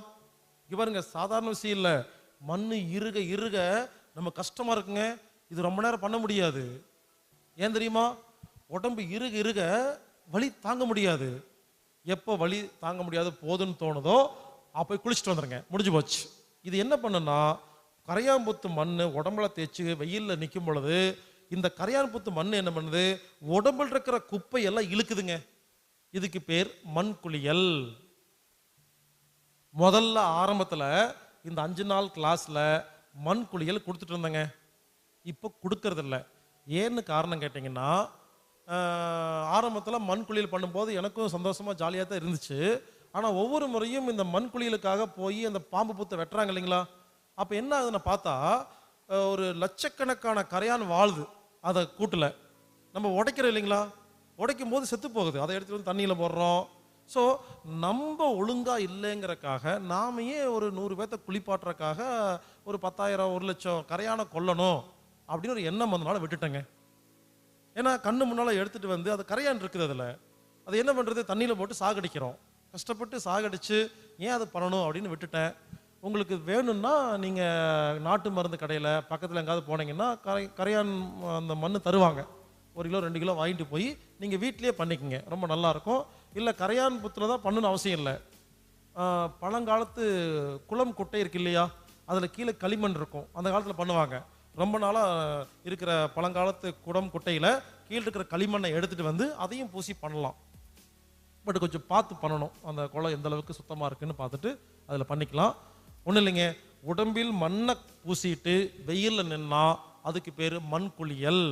இவருங்க சாதாரண விஷயம் இல்லை. மண் இறுக இறுக நம்ம கஷ்டமா இருக்குங்க. இது ரொம்ப நேரம் பண்ண முடியாது. ஏன் தெரியுமா? உடம்பு இறுக இறுக வலி தாங்க முடியாது. எப்போ வலி தாங்க முடியாது போதுன்னு தோணுதோ அப்போ குளிச்சுட்டு வந்துருங்க. முடிஞ்சு போச்சு. இது என்ன பண்ணுன்னா, கரையான்புத்து மண் உடம்புல தேய்ச்சி வெயிலில் நிற்கும் பொழுது இந்த கரையான்புத்து மண் என்ன பண்ணுது, உடம்புல இருக்கிற குப்பை எல்லாம் இழுக்குதுங்க. இதுக்கு பேர் மண் குளியல். முதல்ல ஆரம்பத்தில் இந்த 5 நாள் கிளாஸ்ல மண் குளியல் கொடுத்துட்டு இருந்தேங்க. இப்போ கொடுக்கறது இல்லை. ஏன்னு காரணம் கேட்டிங்கன்னா, ஆரம்பத்தில் மண் குளியல் பண்ணும்போது எனக்கும் சந்தோஷமாக ஜாலியாக தான் இருந்துச்சு. ஆனால் ஒவ்வொரு முறையும் இந்த மண் குளியலுக்காக போய் அந்த பாம்பு புத்தை வெட்டுறாங்க இல்லைங்களா, அப்போ என்ன ஆகுதுன்னு பார்த்தா ஒரு லட்சக்கணக்கான கரையான் வாழுது அதை கூட்டில். நம்ம உடைக்கிறோம் இல்லைங்களா, உடைக்கும் போது செத்து போகுது. அதை எடுத்துகிட்டு தண்ணியில் போடுறோம். ஸோ நம்ம ஒழுங்காக இல்லைங்கிறக்காக நாம ஏன் ஒரு 100 பேர்த்த குளிப்பாட்டுறக்காக ஒரு 10,000 1,00,000 கரையானை கொல்லணும் அப்படின்னு ஒரு எண்ணம் வந்தனால விட்டுட்டேங்க. ஏன்னா கண்ணு முன்னால் எடுத்துகிட்டு அது கரையான் இருக்குது. அதில் அது என்ன பண்ணுறது, தண்ணியில் போட்டு சாகடிக்கிறோம். கஷ்டப்பட்டு சாகடிச்சு ஏன் அது பண்ணணும் அப்படின்னு விட்டுட்டேன். உங்களுக்கு வேணும்னா நீங்கள் நாட்டு மருந்து கடையில் பக்கத்தில் எங்காவது போனீங்கன்னா கரையான் அந்த மண் தருவாங்க. 1 கிலோ 2 கிலோ வாங்கிட்டு போய் நீங்கள் வீட்டிலேயே பண்ணிக்கோங்க. ரொம்ப நல்லாயிருக்கும். இல்லை கரையான் புத்தில் தான் பண்ணணும்னு அவசியம் இல்லை. பழங்காலத்து குளம் குட்டை இருக்கு இல்லையா, அதில் கீழே களிமண் இருக்கும். அந்த காலத்தில் பண்ணுவாங்க. ரொம்ப நாளாக இருக்கிற பழங்காலத்து குடம் குட்டையில் கீழே இருக்கிற களிமண்ணை எடுத்துகிட்டு அதையும் பூசி பண்ணலாம். பட் கொஞ்சம் பார்த்து பண்ணணும். அந்த குளம் எந்த அளவுக்கு சுத்தமாக இருக்குன்னு பார்த்துட்டு அதில் பண்ணிக்கலாம். ஒன்றும் இல்லைங்க, உடம்பில் மண்ணை பூசிட்டு வெயிலில் நின்னா அதுக்கு பேர் மண் குளியல்.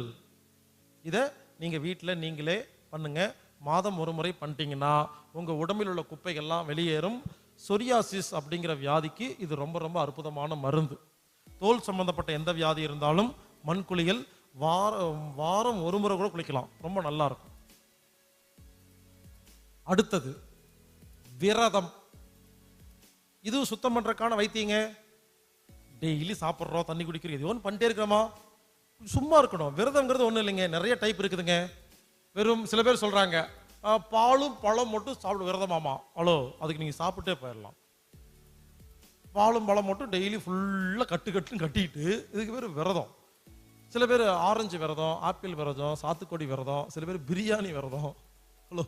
இதை நீங்கள் வீட்டில் நீங்களே பண்ணுங்க. மாதம் ஒரு முறை பண்ணிட்டீங்கன்னா உங்கள் உடம்பில் உள்ள குப்பைகள்லாம் வெளியேறும். சொரியாசிஸ் அப்படிங்கிற வியாதிக்கு இது ரொம்ப ரொம்ப அற்புதமான மருந்து. தோல் சம்பந்தப்பட்ட எந்த வியாதி இருந்தாலும் மண் குளியல் வாரம் ஒரு முறை கூட குளிக்கலாம். ரொம்ப நல்லா இருக்கும். அடுத்தது விரதம். இதுவும் சுத்தம் பண்றதுக்கான வைத்தியங்க. டெய்லி சாப்பிட்றோம், தண்ணி குடிக்கிறோம், இது ஒன்று பண்ணிட்டே இருக்கிறோமா, சும்மா இருக்கணும். விரதம்ங்கிறது ஒன்றும் இல்லைங்க, நிறைய டைப் இருக்குதுங்க. வெறும் சில பேர் சொல்றாங்க பாலும் பழம் மட்டும் சாப்பிட விரதமாமா. ஹலோ, அதுக்கு நீங்கள் சாப்பிட்டே போயிடலாம். பாலும் பழம் மட்டும் டெய்லி ஃபுல்லாக கட்டுன்னு கட்டிட்டு இதுக்கு பேர் விரதம். சில பேர் ஆரஞ்சு விரதம், ஆப்பிள் விரதம், சாத்துக்குடி விரதம், சில பேர் பிரியாணி விரதம். ஹலோ,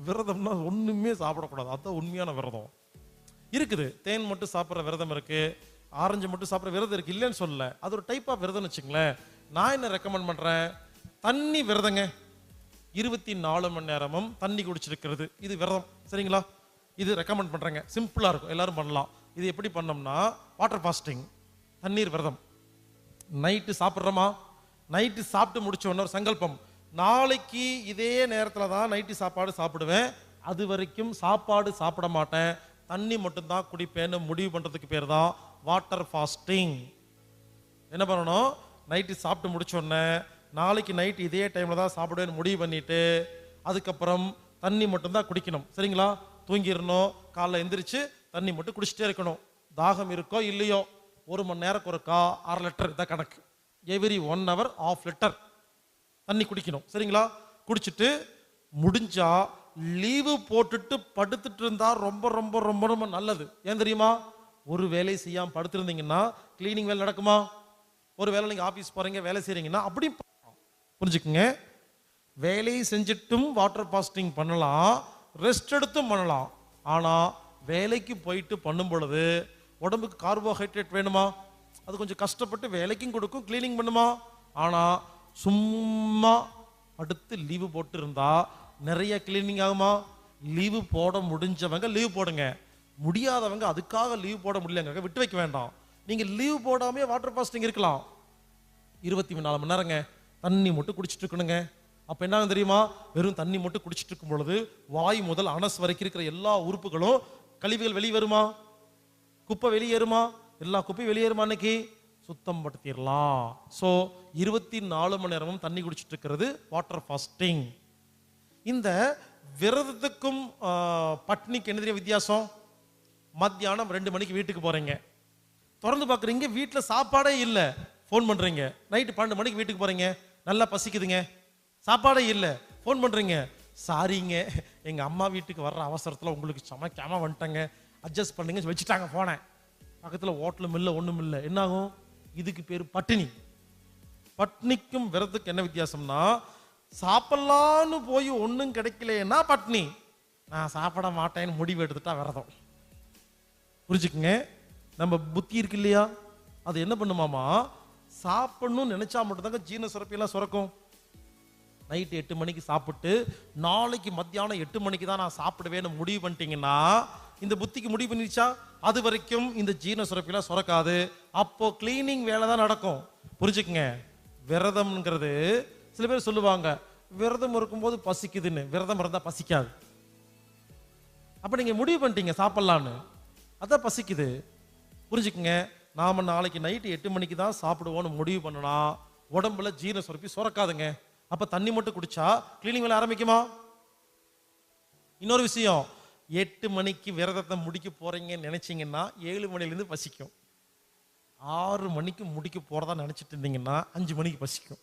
விரதம்னா ஒன்றுமே சாப்பிடக்கூடாது, அதுதான் உண்மையான விரதம். இருக்குது, தேன் மட்டும் சாப்பிட்ற விரதம் இருக்கு, ஆரஞ்சு மட்டும் சாப்பிட்ற விரதம் இருக்கு, இல்லைன்னு சொல்லல. அது ஒரு டைப் ஆஃப் விரதம்னு வச்சுங்களேன். நான் என்ன ரெக்கமெண்ட் பண்ணுறேன், தண்ணி விரதங்க. 24 மணி நேரமும் தண்ணி குடிச்சிருக்கிறது, இது விரதம். சரிங்களா? இது ரெக்கமெண்ட் பண்ணுறேங்க. சிம்பிளாக இருக்கும், எல்லாரும் பண்ணலாம். இது எப்படி பண்ணோம்னா, வாட்டர் ஃபாஸ்டிங், தண்ணீர் விரதம். நைட்டு சாப்பிட்றோமா, நைட்டு சாப்பிட்டு முடிச்ச உடனே ஒரு சங்கல்பம், நாளைக்கு இதே நேரத்தில் தான் நைட்டு சாப்பாடு சாப்பிடுவேன், அது வரைக்கும் சாப்பாடு சாப்பிட மாட்டேன், தண்ணி மட்டும்தான் குடிப்பேன்னு முடிவு பண்ணுறதுக்கு பேர் தான் வாட்டர் ஃபாஸ்டிங். என்ன பண்ணணும், நைட்டு சாப்பிட்டு முடிச்ச உடனே நாளைக்கு நைட்டு இதே டைமில் தான் சாப்பிடுவேன்னு முடிவு பண்ணிட்டு அதுக்கப்புறம் தண்ணி மட்டும்தான் குடிக்கணும். சரிங்களா? தூங்கிடணும், காலைல எந்திரிச்சு தண்ணி மட்டும் குடிச்சிட்டே இருக்கணும். தாகம் இருக்கோ இல்லையோ 1 மணி நேரம் ஒருக்கா 1/2 லிட்டர் இதான் கணக்கு. எவ்ரி 1 hour 1/2 லிட்டர் தண்ணி குடிக்கணும். சரிங்களா? குடிச்சிட்டு முடிஞ்சா லீவு போட்டுட்டு படுத்துட்டு இருந்தா ரொம்ப ரொம்ப ரொம்ப ரொம்ப நல்லது. ஏன் தெரியுமா? ஒரு வேலை செய்யாம படுத்திருந்தீங்கன்னா கிளீனிங் வேலை நடக்குமா? ஒரு வேலை நீங்க ஆபீஸ் போறீங்க, வேலை செய்றீங்கன்னா அப்படி புரிஞ்சுக்குங்க. வேலையை செஞ்சிட்டும் வாட்டர் ஃபாஸ்டிங் பண்ணலாம், ரெஸ்ட் எடுத்தும் பண்ணலாம். ஆனா வேலைக்கு போயிட்டு பண்ணும் பொழுது உடம்புக்கு கார்போஹைட்ரேட் வேணுமா? அது கொஞ்சம் கஷ்டப்பட்டு வேலைக்கும் கொடுக்கும், கிளீனிங் பண்ணுமா? ஆனா சும்மா அடுத்து லீவு போட்டு இருந்தா நிறைய கிளீனிங் ஆகுமா? லீவு போட முடிஞ்சவங்க லீவ் போடுங்க, முடியாதவங்க அதுக்காக லீவ் போட முடியலங்க விட்டு வைக்க வேண்டாம். நீங்க லீவ் போடாமே வாட்டர் ஃபாஸ்டிங் இருக்கலாம். 24 மணி நேரங்க தண்ணி மட்டும் குடிச்சிட்டு இருக்கணுங்க. அப்ப என்ன தெரியுமா? வெறும் தண்ணி மட்டும் குடிச்சிட்டு இருக்கும் பொழுது வாய் முதல் அனஸ் வரைக்கும் இருக்கிற எல்லா உறுப்புகளும், கழிவுகள் வெளியே வருமா? குப்பை வெளியேறுமா? எல்லா குப்பையும் வெளியேறுமா? அன்னைக்கு சுத்தம் படுத்திடலாம். ஸோ 24 மணி நேரமும் தண்ணி குடிச்சிட்டு இருக்கிறது வாட்டர் ஃபாஸ்டிங். இந்த விரதத்துக்கும் பட்னிக்கு என்ன தெரியும் வித்தியாசம்? மத்தியானம் 2 மணிக்கு வீட்டுக்கு போறீங்க, திறந்து பார்க்குறீங்க வீட்டில் சாப்பாடே இல்லை, ஃபோன் பண்ணுறீங்க. நைட்டு 12 மணிக்கு வீட்டுக்கு போறீங்க, நல்லா பசிக்குதுங்க, சாப்பாடே இல்லை, ஃபோன் பண்ணுறீங்க, சாரிங்க எங்கள் அம்மா வீட்டுக்கு வர்ற அவசரத்தில் உங்களுக்கு சமைக்காம வந்துட்டாங்க, அட்ஜஸ்ட் பண்ணுங்க வச்சுட்டாங்க போனேன். பக்கத்தில் ஹோட்டலும் இல்லை ஒன்றும் இல்லை. என்னாகும்? இதுக்கு பேர் பட்டினி. பட்னிக்கும் விரதத்துக்கு என்ன வித்தியாசம்னா, சாப்பிடலான்னு போய் ஒன்றும் கிடைக்கலன்னா பட்னி, நான் சாப்பிட மாட்டேன்னு முடிவு எடுத்துட்டா விரதம். புரிஞ்சுக்குங்க. நம்ம புத்தி இருக்கு இல்லையா, அது என்ன பண்ணுமாமா, சாப்பிடணும்னு நினைச்சா மட்டும்தாங்க ஜீரண சுரப்பியெல்லாம் சுரக்கும். நைட்டு 8 மணிக்கு சாப்பிட்டு நாளைக்கு மத்தியானம் 8 மணிக்கு தான் நான் சாப்பிடுவேன்னு முடிவு பண்ணிட்டீங்கன்னா இந்த புத்திக்கு முடிவு பண்ணிச்சா? அது வரைக்கும் இந்த ஜீரண சுரப்பியெல்லாம் சுரக்காது. அப்போ கிளீனிங் வேலை தான் நடக்கும். புரிஞ்சுக்குங்க. விரதம்ங்கிறது சில பேர் சொல்லுவாங்க விரதம் இருக்கும்போது பசிக்குதுன்னு. விரதம் இருந்தா பசிக்காது. அப்ப நீங்க முடிவு பண்ணிட்டீங்க சாப்பிடலான்னு, அதான் பசிக்குது. புரிஞ்சுக்குங்க. நாம நாளைக்கு நைட்டு 8 மணிக்கு தான் சாப்பிடுவோம்னு முடிவு பண்ணனா உடம்புல ஜீரண சுரப்பி சுரக்காதுங்க. அப்ப தண்ணி மட்டும் குடிச்சா கிளீனிங் வேலை ஆரம்பிக்குமா? இன்னொரு விஷயம், 8 மணிக்கு விரதத்தை முடிக்க போறீங்கன்னு நினைச்சீங்கன்னா 7 மணிலேருந்து பசிக்கும். 6 மணிக்கு முடிக்க போறதா நினைச்சிட்டு இருந்தீங்கன்னா 5 மணிக்கு பசிக்கும்.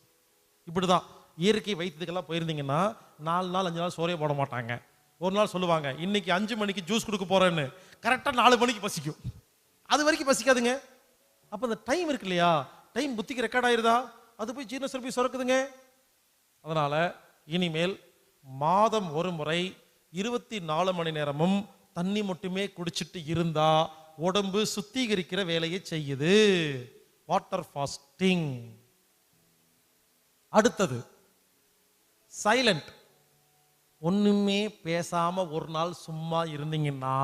இப்படிதான் இயற்கை வைத்தியத்துக்கெல்லாம் போயிருந்தீங்கன்னா 4 நாள் 5 நாள் சோறே போட மாட்டாங்க. ஒரு நாள் சொல்லுவாங்க இன்னைக்கு 5 மணிக்கு ஜூஸ் கொடுக்க போறேன்னு, கரெக்டா 4 மணிக்கு பசிக்கும். அது வரைக்கும் பசிக்காதுங்க. அப்ப அந்த டைம் இருக்கு இல்லையா, டைம் புத்திக்கு ரெக்கார்ட் ஆயிருதா, அது போய் ஜீரண சுரப்பி சுரக்குதுங்க. அதனால இனிமேல் மாதம் ஒரு முறை 24 மணி நேரமும் தண்ணி மட்டுமே குடிச்சிட்டு இருந்தா உடம்பு சுத்திகரிக்கிற வேலையை செய்யுது. Water fasting. அடுத்தது சைலண்ட். ஒண்ணுமே பேசாம ஒரு நாள் சும்மா இருந்தீங்கன்னா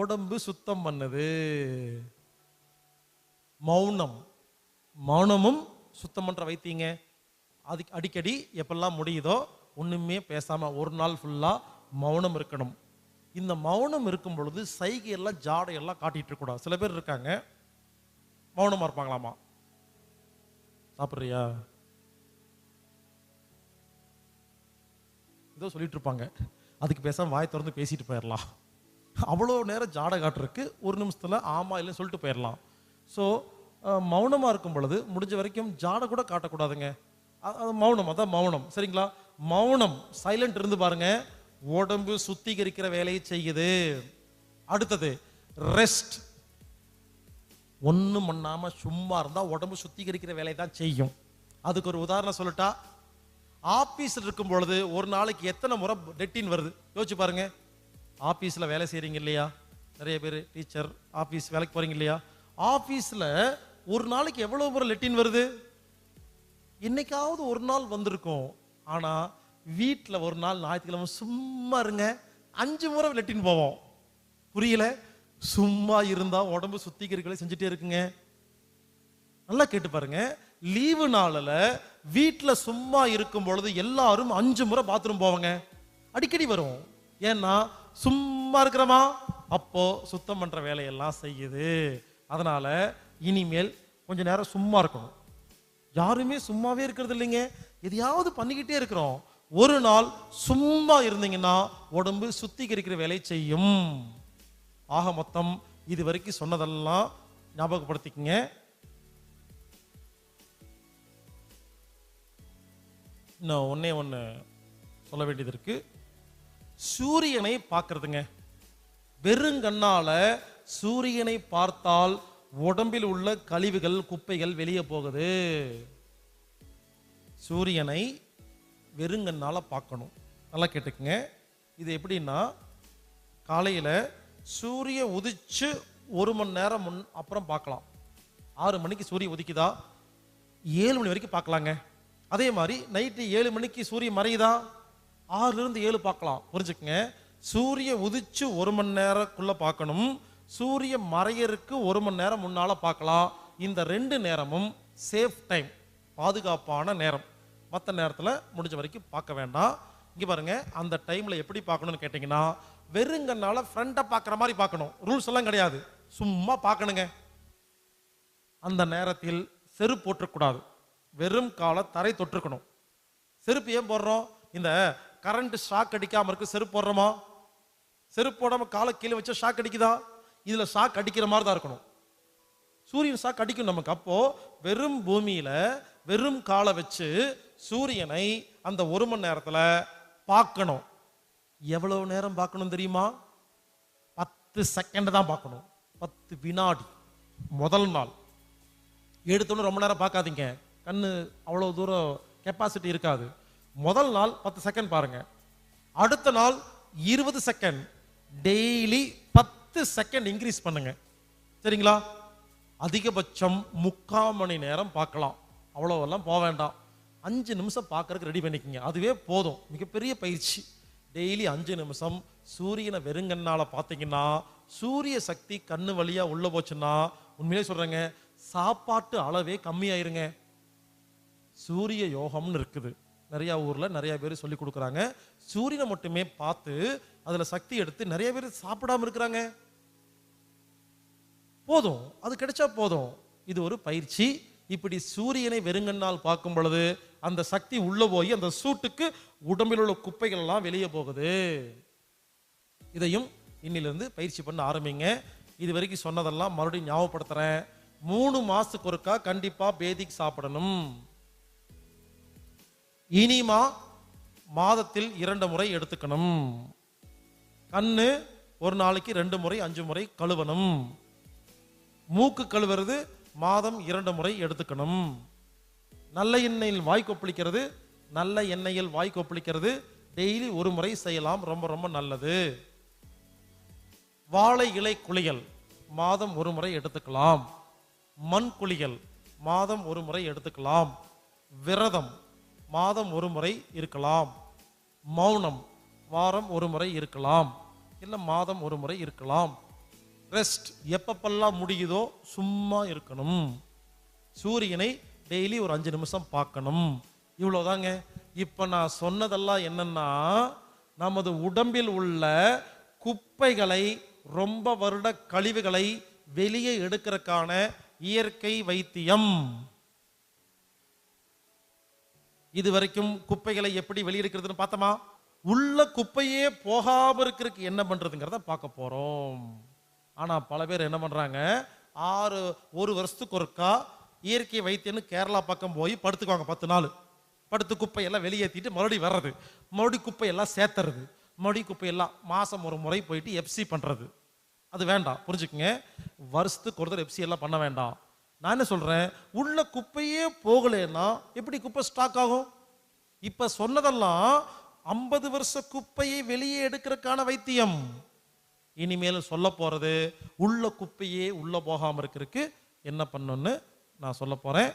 உடம்பு சுத்தம் பண்ணுது. மௌனம். மௌனமும் சுத்தம் பண்ற வைத்தீங்க. அதுக்கு அடிக்கடி எப்பெல்லாம் முடியுதோ ஒண்ணுமே பேசாம ஒரு நாள் ஃபுல்லா மௌனம் இருக்கணும். இந்த மௌனம் இருக்கும் பொழுது சைகையெல்லாம் ஜாடையெல்லாம் காட்டிட்டு இருக்க கூடாது. சில பேர் இருக்காங்க மௌனமா இருப்பாங்களாமா. சாப்பிட்றியா ஏதோ சொல்லிட்டு இருப்பாங்க, அதுக்கு பேசாம வாய் திறந்து பேசிட்டு போயிடலாம். அவ்வளோ நேரம் ஜாடை காட்டுறதுக்கு ஒரு நிமிஷத்துல ஆமா இல்லைன்னு சொல்லிட்டு போயிடலாம். ஸோ மௌனமா இருக்கும் பொழுது முடிஞ்ச வரைக்கும் ஜாடை கூட காட்டக்கூடாதுங்க. அது மௌனம், அதான் மௌனம். சரிங்களா? மௌனம் சைலண்ட் இருந்து பாருங்க, உடம்பு சுத்திகரிக்கிற வேலையை செய்யுது. அடுத்தது ரெஸ்ட். ஒண்ணும் பண்ணாம சும்மா இருந்தா உடம்பு சுத்திகரிக்கிற வேலையை தான் செய்யும். அதுக்கு ஒரு உதாரணம் சொல்லட்டா, ஆபீஸ்ல இருக்கும் பொழுது ஒரு நாளைக்கு எத்தனை முறை லெட்டின் வருது யோசிச்சு பாருங்க. ஆபீஸ்ல வேலை செய்றீங்க இல்லையா, நிறைய பேர் டீச்சர் ஆபீஸ் வேலைக்கு போறீங்க இல்லையா, ஆபீஸ்ல ஒரு நாளைக்கு எவ்வளவு முறை லெட்டின் வருது? என்னைக்காவது ஒரு நாள் வந்திருக்கும். ஆனா வீட்டுல ஒரு நாள் ஞாயிற்றுக்கிழமை சும்மா இருங்க 5 முறை லெட்டின் போவோம். புரியல? சும்மா இருந்தா உடம்பு சுத்திகரிக்கலை செஞ்சுட்டே இருக்குங்க. நல்லா கேட்டு பாருங்க. லீவு நாளில் வீட்டுல சும்மா இருக்கும் பொழுது எல்லாரும் 5 முறை பாத்ரூம் போவாங்க. அடிக்கடி வரும். ஏன்னா சும்மா இருக்கிறோமா, அப்போ சுத்தம் பண்ற வேலையெல்லாம் செய்யுது. அதனால இனிமேல் கொஞ்ச நேரம் சும்மா இருக்கணும். யாருமே சும்மாவே இருக்கிறது இல்லைங்க, எதையாவது பண்ணிக்கிட்டே இருக்கிறோம். ஒரு நாள் சும்மா இருந்தீங்கன்னா உடம்பு சுத்திகரிக்கிற வேலை செய்யும். ஆக மொத்தம் இது வரைக்கும் சொன்னதெல்லாம் ஞாபகப்படுத்திக்கங்க. இன்னும் ஒண்ணு சொல்ல வேண்டியது இருக்கு. சூரியனை பார்க்கிறதுங்க. வெறுங்கண்ணால சூரியனை பார்த்தால் உடம்பில் உள்ள கழிவுகள் குப்பைகள் வெளியே போகுது. சூரியனை வெறுங்கண்ணால பார்க்கணும். நல்லா கேட்டுக்குங்க. இது எப்படின்னா, காலையில சூரிய உதிச்சு 1 மணி நேரம் அப்புறம் பார்க்கலாம். 6 மணிக்கு சூரியன் உதிக்குதா 7 மணி வரைக்கும் பார்க்கலாங்க. அதே மாதிரி நைட்டு 7 மணிக்கு சூரியன் மறையுதா 6ல இருந்து 7 பார்க்கலாம். புரிஞ்சுக்குங்க. சூரிய உதிச்சு 1 மணி நேரக்குள்ள பார்க்கணும், சூரிய மறையருக்கு 1 மணி நேரம் முன்னால பார்க்கலாம். இந்த 2 நேரமும் சேஃப் டைம், பாதுகாப்பான நேரம். மற்ற நேரத்தில் முடிஞ்ச வரைக்கும் பார்க்க வேண்டாம். இங்க பாருங்க, அந்த டைம்ல எப்படி பார்க்கணும்னு கேட்டீங்கன்னா, வெறுங்கனால ஃப்ரண்ட்டை பார்க்குற மாதிரி பார்க்கணும். ரூல்ஸ் எல்லாம் கிடையாது, சும்மா பார்க்கணுங்க. அந்த நேரத்தில் செருப்பு போட்டுக்கூடாது, வெறும் காலை தரை தொற்றுக்கணும். செருப்பு ஏன் போடுறோம்? இந்த கரண்ட் ஷாக் அடிக்காம இருக்கு செருப்பு போடுறோமா? செருப்பு போடாம காலை கீழே வச்சா ஷாக் அடிக்குதா? இதுல ஷாக் அடிக்கிற மாதிரி தான் இருக்கணும். சூரியன் ஷாக் அடிக்கும் நமக்கு. அப்போ வெறும் பூமியில வெறும் காலை வச்சு சூரியனை அந்த 1 மணி நேரத்துல பார்க்கணும். எவ்வளவு நேரம் பார்க்கணும் தெரியுமா? 10 செகண்ட் தான் பார்க்கணும். 10 வினாடி. முதல் நாள் எடுத்தோன்னு ரொம்ப நேரம் பார்க்காதீங்க, கண்ணு அவ்வளவு தூரம் கெப்பாசிட்டி இருக்காது. முதல் நாள் 10 செகண்ட் பாருங்க. அடுத்த நாள் 20 செகண்ட். டெய்லி 10 செகண்ட் இன்க்ரீஸ் பண்ணுங்க. சரிங்களா? அதிகபட்சம் 3/4 மணி நேரம் பார்க்கலாம். அவ்வளோவெல்லாம் போக வேண்டாம். 5 நிமிஷம் பார்க்கறதுக்கு ரெடி பண்ணிக்கங்க, அதுவே போதும். மிகப்பெரிய பயிற்சி. டெய்லி 5 நிமிஷம் சூரியனை வெறுங்கண்ணால பார்த்தீங்கன்னா, சூரிய சக்தி கண்ணு வழியா உள்ள போச்சுன்னா, உண்மையிலே சொல்றேங்க, சாப்பாட்டு அளவே கம்மியாயிருங்க. சூரிய யோகம்னு இருக்குது, நிறைய ஊர்ல நிறைய பேர் சொல்லி கொடுக்குறாங்க. சூரியனை மட்டுமே பார்த்து அதுல சக்தி எடுத்து நிறைய பேர் சாப்பிடாம இருக்கிறாங்க. போதும், அது கிடைச்சா போதும். இது ஒரு பயிற்சி. இப்படி சூரியனை வெறுங்கண்ணால் பார்க்கும் பொழுது அந்த சக்தி உள்ள போய் அந்த சூட்டுக்கு உடம்பில் உள்ள குப்பைகள் எல்லாம் வெளியே போகுது. இதையும் இன்னிலிருந்து பயிற்சி பண்ண ஆரம்பிங்க. இது வரைக்கும் சொன்னதெல்லாம் மறுபடியும் ஞாபகப்படுத்துறேன். 3 மாசத்துக்கு ஒருக்கா கண்டிப்பா பேதிக் சாப்பிடணும். இனிமா மாதத்தில் 2 முறை எடுத்துக்கணும். கண்ணு ஒரு நாளைக்கு 2 முறை 5 முறை கழுவணும். மூக்கு கழுவுறது மாதம் 2 முறை எடுத்துக்கணும். நல்ல எண்ணெயில் வாய் கொப்பளிக்கிறது, நல்ல எண்ணெயில் வாய் கொப்பளிக்கிறது டெய்லி 1 முறை செய்யலாம், ரொம்ப ரொம்ப நல்லது. வாழை இலை குளியல் மாதம் 1 முறை எடுத்துக்கலாம். மண் குளியல் மாதம் 1 முறை எடுத்துக்கலாம். விரதம் மாதம் 1 முறை இருக்கலாம். மௌனம் வாரம் 1 முறை இருக்கலாம், இல்லை மாதம் 1 முறை இருக்கலாம். ரெஸ்ட் எப்பப்பெல்லாம் முடியுதோ சும்மா இருக்கணும். சூரியனை டெய்லி ஒரு 5 நிமிஷம் பார்க்கணும். இவ்வளவுதாங்க. இப்ப நான் சொன்னதெல்லாம் என்னன்னா, நமது உடம்பில் உள்ள குப்பைகளை, ரொம்ப வருட கழிவுகளை வெளியே எடுக்கிறதுக்கான இயற்கை வைத்தியம். இதுவரைக்கும் குப்பைகளை எப்படி வெளியெடுக்கிறதுன்னு பார்த்தோமா? உள்ள குப்பையே போகாம இருக்கிறதுக்கு என்ன பண்றதுங்கிறத பார்க்க போறோம். ஆனா பல பேர் என்ன பண்றாங்க, 1 வருஷத்துக்கு ஒருக்கா இயற்கை வைத்தியம்னு கேரளா பக்கம் போய் படுத்துக்குவாங்க. 10 நாள் படுத்து குப்பையெல்லாம் வெளியேற்றிட்டு மறுபடியும் வர்றது, மறுபடியும் குப்பையெல்லாம் சேர்த்துறது, மறுபடி குப்பையெல்லாம் மாதம் ஒரு முறை போயிட்டு எஃப்சி பண்ணுறது, அது வேண்டாம். புரிஞ்சுக்குங்க, வருஷத்துக்கு ஒரு தடவை எஃப்சி எல்லாம் பண்ண வேண்டாம். நான் என்ன சொல்கிறேன், உள்ள குப்பையே போகலைன்னா எப்படி குப்பை ஸ்டாக் ஆகும்? இப்போ சொன்னதெல்லாம் 50 வருஷ குப்பையை வெளியே எடுக்கிறதுக்கான வைத்தியம். இனிமேல் சொல்ல போகிறது உள்ள குப்பையே உள்ள போகாமல் இருக்கிறதுக்கு என்ன பண்ணணும்னு நான் சொல்ல போகிறேன்.